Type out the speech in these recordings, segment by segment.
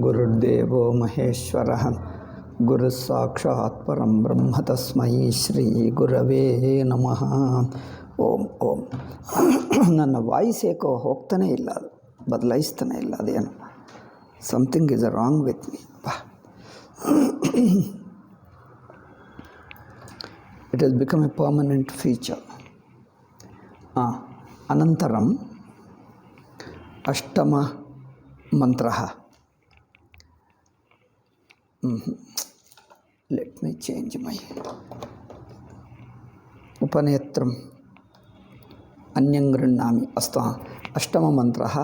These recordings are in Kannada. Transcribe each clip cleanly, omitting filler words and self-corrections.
गुरुर्देवो महेश्वरः गुरुस्साक्षात् परं ब्रह्म तस्मै ಶ್ರೀ ಗುರವೇ ನಮಃ. ಓಂ ಓಂ. ನನ್ನ ವಾಯ್ಸ್ ಏಕೋ ಹೋಗ್ತಾನೆ ಇಲ್ಲ, ಅದು ಬದಲಾಯಿಸ್ತಾನೆ ಇಲ್ಲ, ಅದೇನು something is wrong with me. It has become a permanent feature. ಅನಂತರಂ ಅಷ್ಟಮ ಮಂತ್ರಃ. ಲೆಟ್ ಮೀ ಚೇಂಜ್ ಮೈ ಉಪನೇತ್ರಂ ಅನ್ಯಂ ಗೃಹ್ಣಾಮಿ. ಅಸ್ತು ಅಷ್ಟಮ ಮಂತ್ರಃ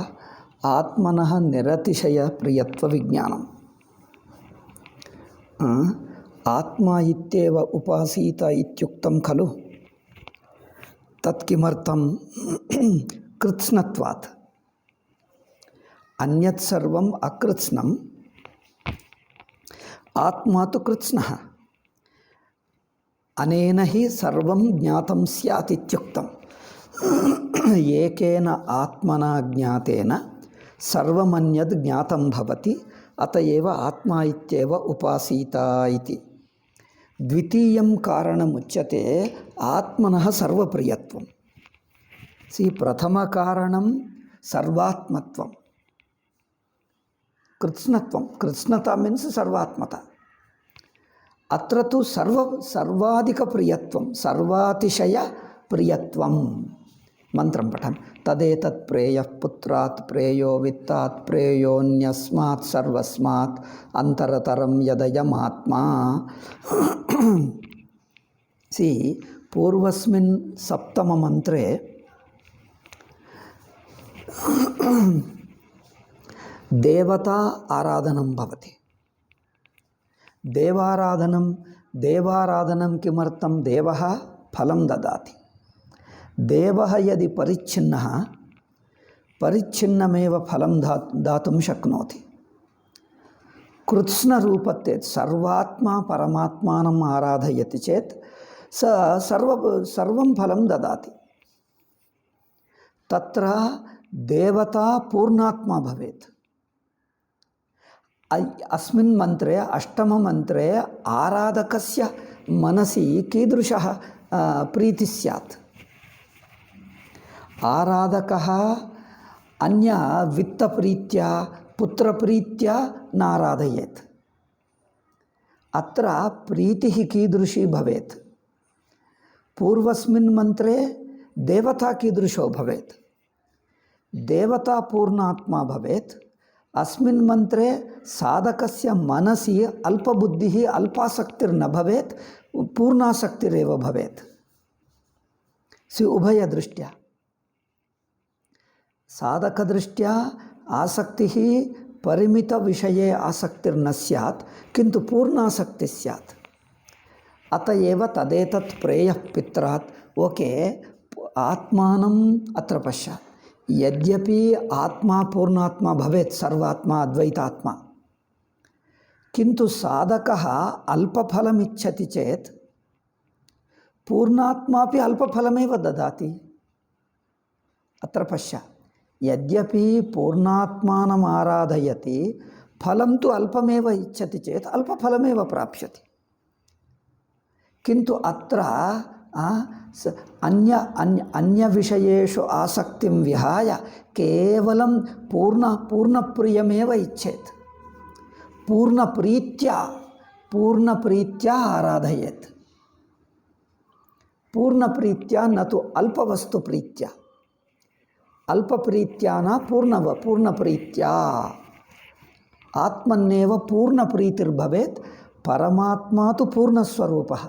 ಆತ್ಮನಃ ನಿರತಿಶಯ ಪ್ರಿಯತ್ವ ವಿಜ್ಞಾನಂ. ಆತ್ಮ ಇತ್ಯೇವ ಉಪಾಸೀತ ಇತ್ಯುಕ್ತಂ ಖಲು ತತ್ಕಿಮರ್ಥಂ ಕೃತ್ಸ್ನತ್ವಾತ್ ಅನ್ಯತ್ ಸರ್ವಂ ಅಕೃತ್ಸ್ನಂ ಆತ್ಮ ತು ಕೃತ್ಸ್ನಃ ಅನೇನ ಹಿ ಸರ್ವಂ ಜ್ಞಾತಂ ಸ್ಯಾತ್ ಇತ್ಯುಕ್ತಂ. ಏಕೇನ ಆತ್ಮನ ಜ್ಞಾತೇನ ಸರ್ವಮನ್ಯದ್ ಜ್ಞಾತಂ ಭವತಿ ಅತಯೇವ ಆತ್ಮ ಇತ್ಯೇವ ಉಪಾಸೀತ ಇತಿ. ದ್ವಿತೀಯಂ ಕಾರಣಮುಚ್ಯತೆ ಆತ್ಮನಃ ಸರ್ವಪ್ರಿಯತ್ವಂ. ಪ್ರಥಮ ಕಾರಣಂ ಸರ್ವಾತ್ಮತ್ವಂ, ಕೃತ್ಸ್ನತ್ವಂ. ಕೃತ್ಸ್ನತಾ ಮೀನ್ಸ್ ಸರ್ವಾತ್ಮತ. ಅತ್ರ ತು ಸರ್ವಾಧಿಕ ಪ್ರಿಯತ್ವಂ, ಸರ್ವಾತಿಶಯ ಪ್ರಿಯತ್ವಂ. ಮಂತ್ರಂ ಪಠನ್. ತದೇತತ್ ಪ್ರೇಯಃ ಪುತ್ರಾತ್ ಪ್ರೇಯೋ ವಿತ್ತಾತ್ ಪ್ರೇಯೋನ್ಯಸ್ಮಾತ್ ಸರ್ವಸ್ಮಾತ್ ಅಂತರತರಂ ಯದಯಮಾತ್ಮ. ಪೂರ್ವಸ್ಮಿನ್ ಸಪ್ತಮ ಮಂತ್ರೇ ದೇವತಾ ಆರಾಧನಂ ಭವತಿ. ದೇವಾರಾಧನಂ ಕಿಮರ್ಥಂ? ದೇವಃ ಫಲಂ ದದಾತಿ. ದೇವಃ ಯದಿ ಪರಿಚ್ಛಿನ್ನಃ ಪರಿಚ್ಛಿನ್ನಮೇವ ಫಲಂ दातुं शक्नोति. ಕೃತ್ಸ್ನರೂಪತೆ ಸರ್ವಾತ್ಮ ಪರಮಾತ್ಮಾನಂ ಆರಾಧಯತಿ ಚೇತ್ ಸರ್ವಂ ಫಲಂ ದದಾತಿ. ತತ್ರ ದೇವತಾ ಪೂರ್ಣಾತ್ಮ ಭವೇತ್. अस्मिन् मंत्रे अष्टम मंत्रे आराधकस्य मनसि कीदृशः प्रीतिः स्यात्? आराधकः अन्य वित्तप्रीत्या पुत्रप्रीत्या नाराधयेत्. अत्र प्रीतिः कीदृशी भवेत्? पूर्वस्मिन् मंत्रे देवता कीदृशो भवेत्? देवता पूर्णात्मा भवेत्. अस्मिन् मंत्रे साधकस्य मनसि अल्पबुद्धिः अल्पासक्तिर्न भवेत्, पूर्णासक्तिरेव भवेत्. उभयदृष्ट्या साधकदृष्ट्या आसक्तिः परिमितविषये आसक्तिर्न स्यात्, किन्तु पूर्णासक्तिः स्यात्. अतएव तदेतत् प्रेयः पित्रात्. ओके, आत्मानम् अत्र पश्य. यद्यपि आत्मा पूर्णात्मा भवेत्, सर्वात्मा अद्वैतात्मा, किन्तु साधकः अल्पफलमिच्छति चेत् पूर्णात्मापि अल्पफलमेव ददाति. अत्र पश्य, यद्यपि पूर्णात्मानम् आराधयति, फलं तु अल्पमेव इच्छति चेत् अल्पफलमेव प्राप्स्यति. किन्तु अत्र अन्य विषयेषु आसक्तिं विहाय केवलं पूर्णप्रियमेव इच्छेत्. पूर्णप्रीत्या आराधयेत्. पूर्णप्रीत्या न तु अल्पवस्तुप्रीत्या. अल्पप्रीत्या न पूर्णप्रीत्या. आत्मन्नेव पूर्णप्रीतिर्भवेत्. परमात्मा तु पूर्णस्वरूपः.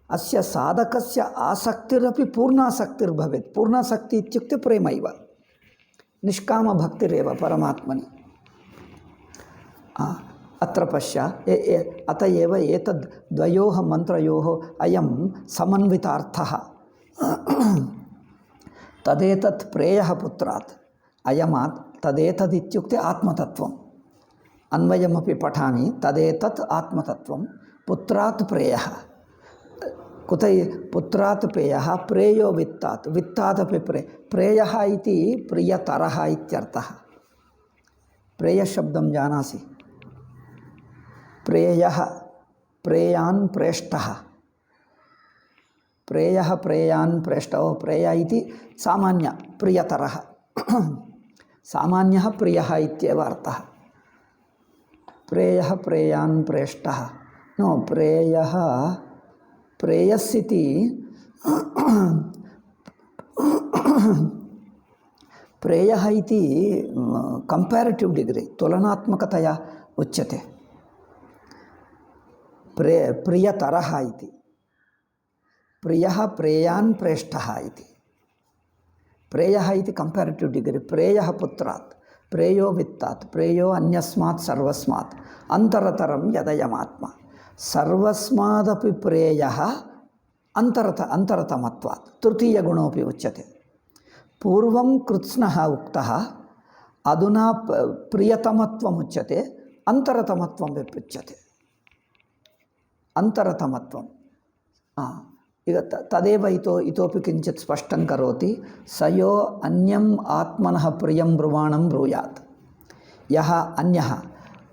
अस्य साधकस्य आसक्तिरपि पूर्णासक्तिर्भवेत्. पूर्णासक्ति इत्युक्ते प्रेमैव, निष्कामभक्तिरेव परमात्मनि. अत्र पश्य, अतएव एतद् द्वयोः मन्त्रयोः अयं समन्वितार्थः. तदेतत् प्रेयः पुत्रात् अयमात्. तदेतदित्युक्ते आत्मतत्त्वम्. अन्वयमपि पठामि. तदेतत् आत्मतत्त्वं पुत्रात् प्रेयः. कुत पुत्रात् प्रेयः? प्रेयो वित्तात्. वित्तादपि प्रेयः इति प्रियतरः इत्यर्थः. प्रेयशब्दं जानासि? प्रेयः प्रेयान् प्रेष्ठः, प्रेयः प्रेयान् प्रेष्ठः, प्रेय इति सामान्य प्रियतरः, सामान्यः प्रियः इत्येव अर्थः। प्रेयः प्रेयान् प्रेष्ठः, नो प्रेयः प्रेयस्सिति प्रेयः इति कंपैरेटिव डिग्री तुलनात्मकतया उच्यते। प्रियतरः इति, प्रियः प्रेयान् प्रेष्ठः इति। प्रेयः इति कंपैरेटिव डिग्री, प्रेयः पुत्रात्, प्रेयो वित्तात्, प्रेयो अन्यस्मात् सर्वस्मात्, अंतरतरं यदयमात्मा। सर्वस्मादपि प्रेयः अंतरतमत्वात् तृतीयगुणोऽपि उच्यते। पूर्वं कृत्स्नः उक्तः, अधुना प्रियतमत्वम् उच्यते, अंतरतमत्वम् उच्यते। अंतरतमत्वं तदेव इतोपि किञ्चित् स्पष्टं करोति। स यो अन्यम् आत्मनः प्रियं ब्रुवाणं ब्रूयात्। यः अन्यः,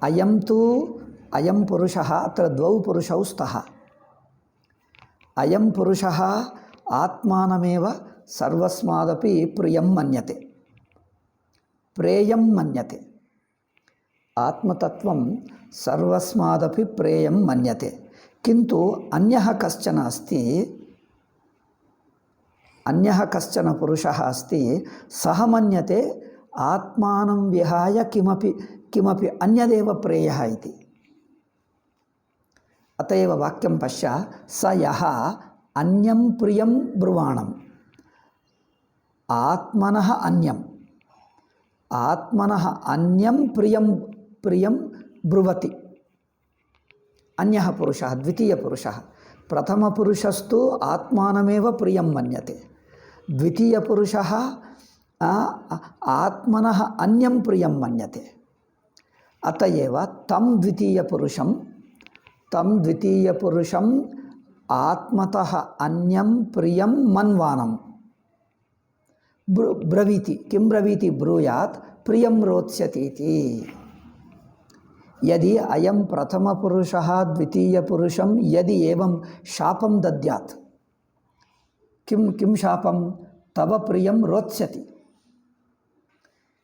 अयं तु अयं पुरुषः, अत्र द्वौ पुरुषौ स्तः। अयं पुरुषः आत्मानमेव सर्वस्मादपि प्रियं मन्यते, प्रेयं मन्यते। आत्मतत्त्वं सर्वस्मादपि प्रेयं मन्यते, किन्तु अन्यः कश्चन अस्ति, अन्यः कश्चन पुरुषः अस्ति, सः मन्यते आत्मानं विहाय किमपि अन्यदेव प्रेयः इति। अत एव वाक्यं पश्य, स यः अन्यं प्रियं ब्रुवाणम्, आत्मनः अन्यं प्रियं ब्रुवति। अन्यः पुरुषः, द्वितीयपुरुषः। प्रथमपुरुषस्तु आत्मानमेव प्रियं मन्यते, द्वितीयपुरुषः आत्मनः अन्यं प्रियं मन्यते। अत एव तं द्वितीयपुरुषम् आत्मतः अन्यं प्रियं मन्वानं ब्रवीति। किं ब्रवीति? ब्रूयात् प्रियं रोत्स्यतीति। यदि अयं प्रथमपुरुषः द्वितीयपुरुषं यदि एवं शापं दद्यात्, किं शापं? तव प्रियं रोत्स्यति।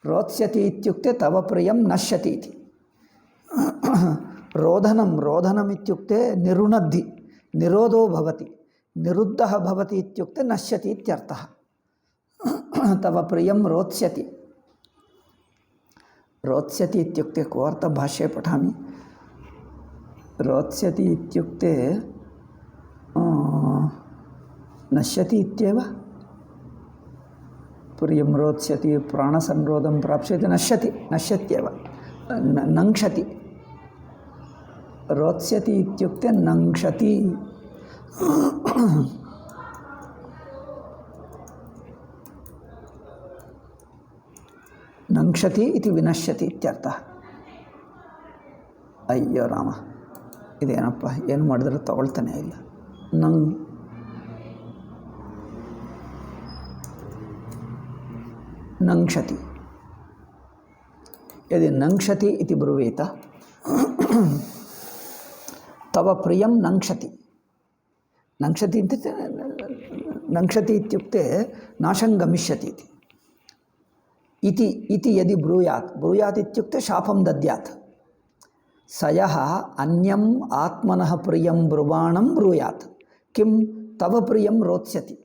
रोत्स्यति इत्युक्ते तव प्रियं नश्यति इति। रोधनम् इत्युक्ते निरुणद्धि, निरोधो भवति, निरुद्धः भवति इत्युक्ते नश्यति इत्यर्थः। तव प्रियं रोत्स्यति। रोत्स्यति इत्युक्ते को अर्थः? भाष्ये पठामि। रोत्स्यति इत्युक्ते नश्यति इत्येव। प्रियं रोत्स्यति, प्राणसंरोधं प्राप्स्यति, नश्यत्येव, नङ्क्षति। रोत्स्यति इत्युक्ते नङ्क्षति। नङ्क्षति इति विनश्यति इत्यर्थः। अय्यो राम, इदेनप्ಪ, ಏನು ಮಾಡಿದ್ರು ತಗೊಳ್ತಾನೆ ಇಲ್ಲ। नङ्क्षति। यदि नङ्क्षति इति ब्रुवीत, तव प्रियं नङ्क्षति। नङ्क्षति इत्युक्ते नाशं गमिष्यति इति यदि ब्रूयात् इत्युक्ते शापं दद्यात्। स यः अन्यम् आत्मनः प्रियं ब्रुवाणं ब्रूयात्, किं? तव प्रियं रोत्स्यति।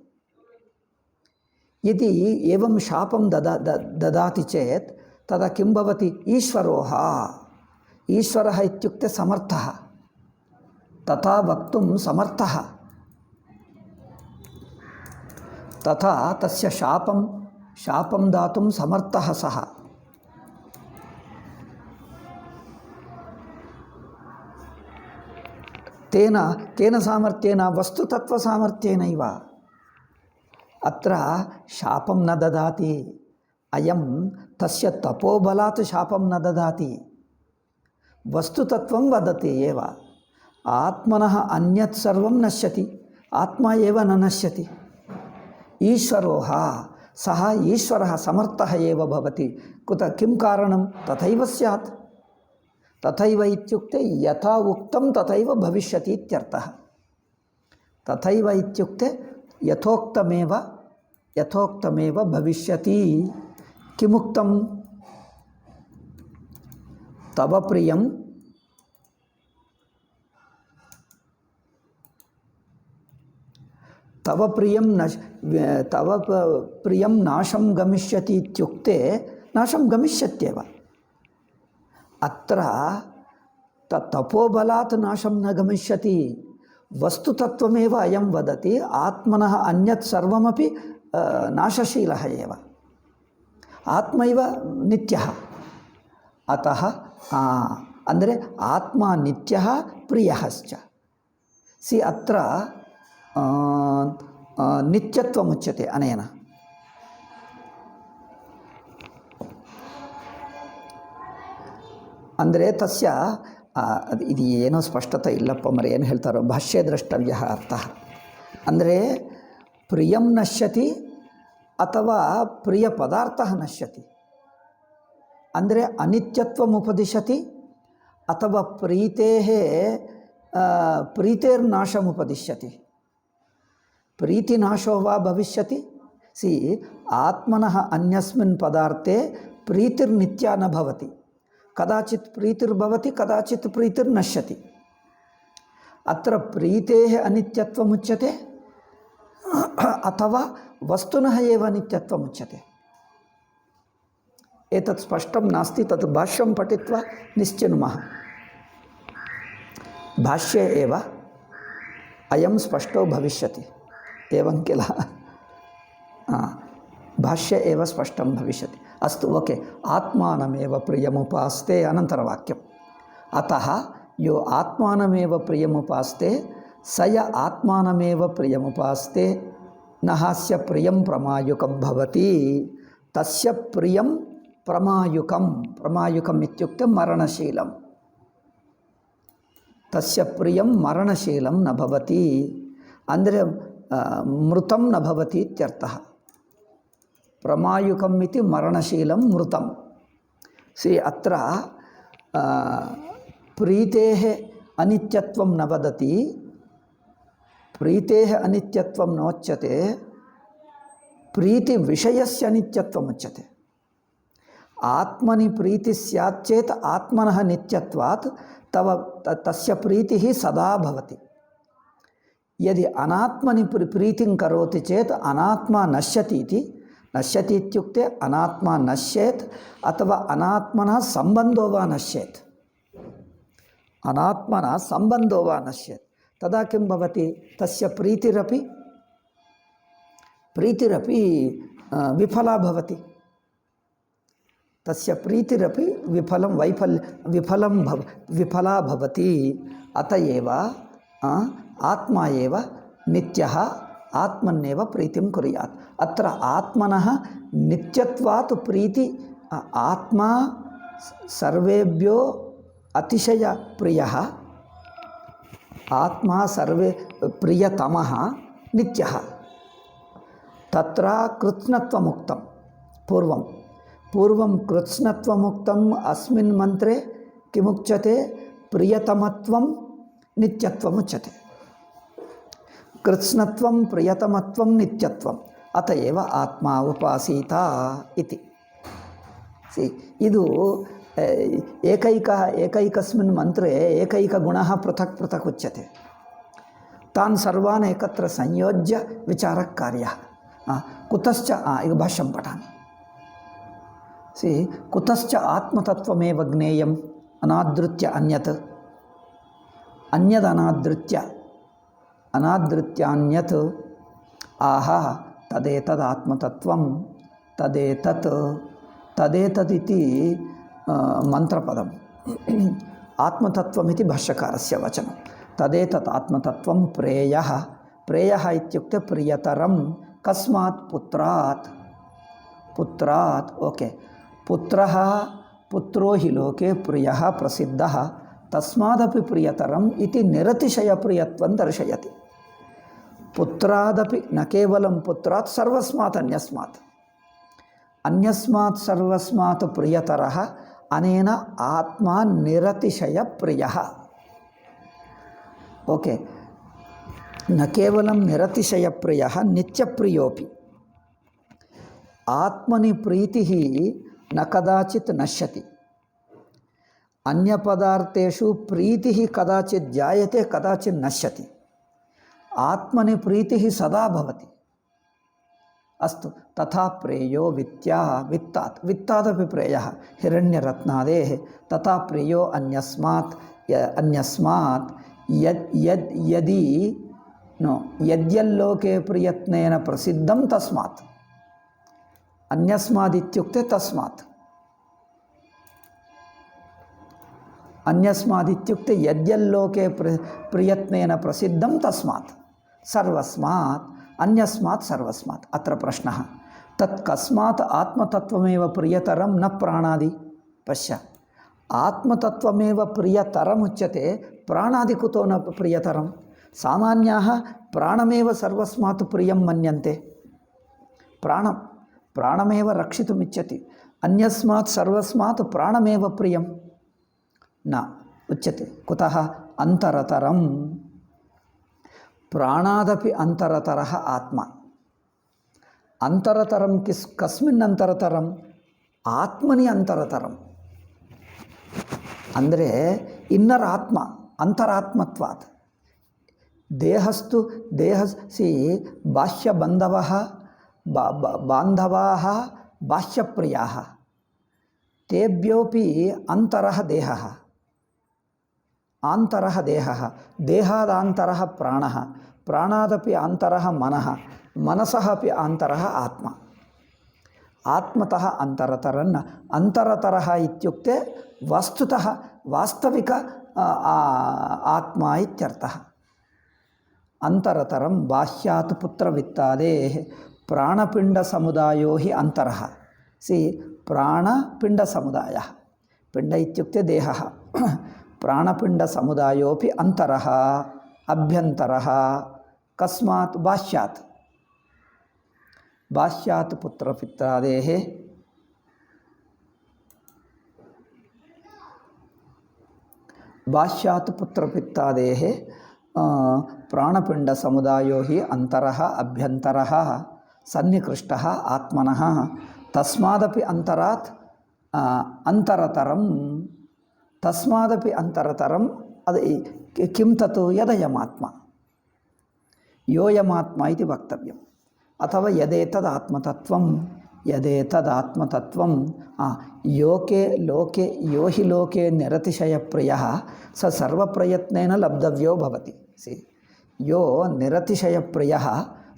यदि एवं शापं ददाति चेत् तदा किं भवति? ईश्वरः इत्युक्ते समर्थः, तथा वक्तुं समर्थः, तथा तस्य शापं दातुं समर्थः सः। केन सामर्थ्येन? वस्तुतत्त्वसामर्थ्येनैव। अत्र शापं न ददाति, अयं तस्य तपोबलात् शापं न ददाति, वस्तुतत्त्वं वदति एव। आत्मनः अन्यत् सर्वं नश्यति, आत्मा एव न नश्यति। ईश्वरोः सः ईश्वरः समर्थः एव भवति। कुतः किं कारणं? तथैव स्यात्। तथैव इत्युक्ते यथा उक्तं तथैव भविष्यति इत्यर्थः। तथैव इत्युक्ते यथोक्तमेव भविष्यति। किमुक्तं? तव प्रियं तव प्रियं नाशं गमिष्यति इत्युक्ते नाशं गमिष्यत्येव। अत्र तपोबलात् नाशं न गमिष्यति। वस्तुतत्वमेव अयं वदति, आत्मनः अन्यत् सर्वमपि नाशशीलः एव, आत्मैव नित्यः। अतः ಅಂದರೆ आत्मा नित्यः प्रियश्च। सी अत्र नित्यत्वमुच्यते अनेन। ಅಂದರೆ ತಸ್ಯ ಇದು ಏನೋ ಸ್ಪಷ್ಟತೆ ಇಲ್ಲಪ್ಪ ಮರೆ, ಏನು ಹೇಳ್ತಾರೋ ಭಾಷ್ಯ ದ್ರಷ್ಟವ್ಯ ಅರ್ಥ. ಅಂದರೆ ಪ್ರಿಯಂ ನಶ್ಯತಿ ಅಥವಾ ಪ್ರಿಯ ಪದಾರ್ಥ ನಶ್ಯತಿ. ಅಂದರೆ ಅನಿತ್ಯತ್ವಮುಪದಿಶತಿ ಅಥವಾ ಪ್ರೀತೇರ್ನಾಶಮುಪದಿಶ್ಯತಿ. ಪ್ರೀತಿನಾಶೋ ವಾ ಭವಿಷ್ಯತಿ. ಸಿ ಆತ್ಮನಃ ಅನ್ಯಸ್ಮಿನ್ ಪದಾರ್ಥೆ ಪ್ರೀತಿರ್ನಿತ್ಯ ನ ಭವತಿ. ಕದಾಚಿತ್ ಪ್ರೀತಿರ್ಭವತಿ, ಕದಾಚಿತ್ ಪ್ರೀತಿರ್ನಶ್ಯತಿ. ಅತ್ರ ಪ್ರೀತೇಃ ಅನಿತ್ಯತ್ವಮುಚ್ಯತೆ ಅಥವಾ ವಸ್ತುನಃ ಏವ ನಿತ್ಯತ್ವಮುಚ್ಯತೆ. एतत् स्पष्टं नास्ति, तत् भाष्यं पठित्वा निश्चिनुमः। भाष्ये एव अयं स्पष्टो भविष्यति, एवं किल? भाष्ये एव स्पष्टं भविष्यति। अस्तु, ओके। आत्मानमेव प्रियमुपास्ते, अनन्तरवाक्यम्। अतः यो आत्मानमेव प्रियमुपास्ते स य आत्मानमेव प्रियमुपास्ते नहास्य प्रियं प्रमायुकं भवति। तस्य प्रियं प्रमायुकम् इत्युक्ते मरणशीलं। तस्य प्रियं मरणशीलं न भवति, ಅಂದರೆ मृतं न भवति इत्यर्थः। प्रमायुकम् इति मरणशीलं मृतं। सी अत्र प्रीतेः अनित्यत्वं न वदति, प्रीतेः अनित्यत्वं नोच्यते, प्रीतिविषयस्य अनित्यत्वम् उच्यते। आत्मनि प्रीति स्यात् चेत् आत्मनः नित्यत्वात् तस्य प्रीतिः सदा भवति। यदि अनात्मनि प्रीतिं करोति चेत् अनात्मा नश्यति इत्युक्ते अनात्मा नश्येत् अथवा अनात्मनः सम्बन्धो वा नश्येत्। अनात्मनः सम्बन्धो वा नश्येत्, तदा किं भवति? तस्य प्रीतिरपि विफला भवति। तस्य प्रीतिरपि विफला भवति। अतएव आत्मा एव नित्यः, आत्मन्नेव प्रीतिं कुर्यात्। अत्र आत्मनः नित्यत्वात् प्रीति, आत्मा सर्वेभ्यो अतिशय प्रियः, आत्मा सर्वे प्रियतमः नित्यः। तत्र कृत्स्नत्वमुक्तं पूर्वं कृत्स्नत्वमुक्तम्। अस्मिन् मन्त्रे किमुच्यते? प्रियतमत्वं नित्यत्वमुच्यते। कृत्स्नत्वं प्रियतमत्वं नित्यत्वम्, अतएव आत्मा उपासीत इति। इदु एकैकस्मिन् मन्त्रे एकैकगुणः पृथक् पृथक् उच्यते। तान् सर्वान् एकत्र संयोज्य विचारः कार्यः। कुतश्च इह भाष्यं पठामि। कुतश्च आत्मतत्वमेव ज्ञेयम् अनादृत्य अनादृत्यान्यत् आहा तदेतदात्मतत्वं तदेतदिति मंत्रपदम्। आत्मतत्वमिति भाष्यकारस्य वचनं। तदेतत् आत्मतत्वं प्रेयः इत्युक्ते प्रियतरं। कस्मात्? पुत्रात्। ओके। पुत्रो हि लोके प्रियः प्रसिद्धः, तस्मादपि प्रियतरम् इति निरतिशयप्रियत्वं दर्शयति। पुत्रादपि न केवलं पुत्रात्, सर्वस्मात् अन्यस्मात्। అన్యస్మాత్ సర్వస్మాత్ ప్రియతరః అనేన ఆత్మ నిరతిశయ ప్రియః. ఓకే, న కేవలం నిరతిశయ ప్రియః నిత్యప్రియోపి. ఆత్మని ప్రీతి న కదాచిత్ నశ్యతి. అన్యపదార్థేషు ప్రీతి కదాచిత్ జాయతే కదాచిత్ నశ్యతి. ఆత్మని ప్రీతి సదా భవతి. అస్తు తథా ప్రేయో విత్తాదపి ప్రేయః హిరణ్యరత్నాదేః తథా ప్రేయో అన్యస్మాత్ యద్యల్లోకే ప్రియత్నేన ప్రసిద్ధం తస్మాత్. అన్యస్మాత్ ఇత్యుక్తే తస్మాత్. అన్యస్మాత్ ఇత్యుక్తే యద్యల్లోకే ప్రియత్నేన ప్రసిద్ధం తస్మాత్. సర్వస్మాత్ అన్యస్మాత్ సర్వస్మాత్. అత్ర ప్రశ్నః తత్ కస్మాత్ ఆత్మతత్వమేవ ప్రియతరం న ప్రాణాది. పశ్య, ఆత్మతత్వమేవ ప్రియతరం ఉచ్యతే, ప్రాణాది కుతో న ప్రియతరం. సామాన్యాః ప్రాణమేవ సర్వస్మాత్ ప్రియం మన్యంతే. ప్రాణమేవ రక్షితుమిచ్చతి. అన్యస్మాత్ సర్వస్మాత్ ప్రాణమేవ ప్రియం న ఉచ్యతే. కుతః? అంతరతరం. ప్రాణాదపి అంతరతరః ఆత్మ. అంతరతరం కస్మిన్ అంతరతరం? ఆత్మని అంతరతరం. ಅಂದರೆ ಇನ್ನರ್ ಆತ್ಮ, ಅಂತರಾತ್ಮತ್ವಾತ್. ದೇಹಸಿ ಬಾಹ್ಯಬಂಧವಃ ಬಾಂಧವಾಃ ಬಾಹ್ಯಪ್ರಿಯಾಃ ತೇಭ್ಯೋಪಿ ಅಂತರಃ ದೇಹಃ. ಆಂತರಃ ದೇಹಃ, ದೇಹಾದಾಂತರಃ ಪ್ರಾಣಃ, ಪ್ರಾಣಾದಪಿ ಆಂತರಃ ಮನಃ, ಮನಸಃ ಅಪಿ ಆಂತರಃ ಆತ್ಮ. ಆತ್ಮತಃ ಅಂತರತರನ್ನ. ಅಂತರತರಃ ಇತ್ಯುಕ್ತೆ ವಸ್ತುತಃ ವಾಸ್ತವಿಕ ಆತ್ಮ ಇತ್ಯರ್ಥಃ. ಅಂತರತರಂ ಬಾಹ್ಯಾತ್ ಪುತ್ರವಿತ್ತಾದೇಃ ಪ್ರಾಣಪಿಂಡ ಸಮುದಾಯೋ ಹಿ ಅಂತರಃ. ಸಿ ಪ್ರಾಣಪಿಂಡ ಸಮುದಾಯ. ಪಿಂಡ ಇತ್ಯುಕ್ತೆ ದೇಹಃ. ಪ್ರಾಣಪಿಂಡ ಸಮುದಾಯೋಪಿ ಅಂತರಃ ಅಭ್ಯಂತರಃ. ಕಸ್ಮಾತ್? ಬಾಹ್ಯಾತ್. ಬಾಹ್ಯಾತ್ ಪುತ್ರಪಿತ್ತಾದೇಃ ಬಾಹ್ಯಾತ್ ಪುತ್ರಪಿತ್ತಾದೇಃ ಪ್ರಾಣಪಿಂಡ ಸಮುದಾಯೋ ಹಿ ಅಂತರಃ ಅಭ್ಯಂತರಃ ಸನ್ನಿಕೃಷ್ಟಃ ಆತ್ಮನಃ. ತಸ್ಮಾದಪಿ ಅಂತರಾತ್ ಅಂತರತರಂ. ತಸ್ಮಾದಪಿ ಅಂತರತರಂ. ಅದು ಕಿಂ ತತ್? ಯದಯಮಾತ್ಮ, ಯೋಯಮಾತ್ಮ ಇತಿ ವಕ್ತವ್ಯಂ. ಅಥವಾ ಯದೇತದಾತ್ಮತತ್ವಂ. ಯದೇತದಾತ್ಮತತ್ವಂ ಯೋಕೆ ಲೋಕೆ ಯೋ ಹಿ ಲೋಕೆ ನಿರತಿಶಯ ಪ್ರಿಯಃ ಸ ಸರ್ವಪ್ರಯತ್ನೇನ ಲಬ್ಧವ್ಯೋ ಭವತಿ. ಸಿ ಯೋ ನಿರತಿಶಯ ಪ್ರಿಯಃ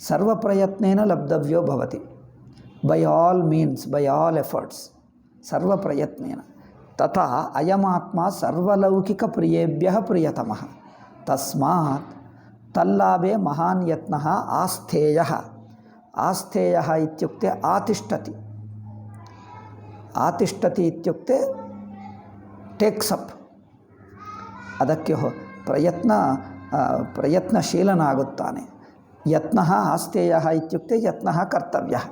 ಸರ್ವಪ್ರಯತ್ನೇನ ಲಬ್ಧವ್ಯೋ ಭವತಿ. By all means, by all efforts, ಸರ್ವಪ್ರಯತ್ನೇನ. ತಥಾ ಅಯಮಾತ್ಮ ಸರ್ವಲೌಕಿಕ ಪ್ರಿಯೇಭ್ಯಃ ಪ್ರಿಯತಮಃ. ತಸ್ಮಾತ್ ತಲ್ಲಾಭೆ ಮಹಾನ್ ಯತ್ನಃ ಆಸ್ಥೇಯಃ. ಆಸ್ಥೇಯಃ ಇತ್ಯುಕ್ತೆ ಆತಿಷ್ಠತಿ. ಆತಿಷ್ಠತಿ ಇತ್ಯುಕ್ತೆ ಟೇಕ್ಸ್ ಅಪ್. ಅದಕ್ಕೆ ಪ್ರಯತ್ನಶೀಲನಾಗುತ್ತಾನೆ. ಯತ್ನಃ ಆಸ್ಥೇಯಃ ಇತ್ಯುಕ್ತೆ ಯತ್ನಃ ಕರ್ತವ್ಯಃ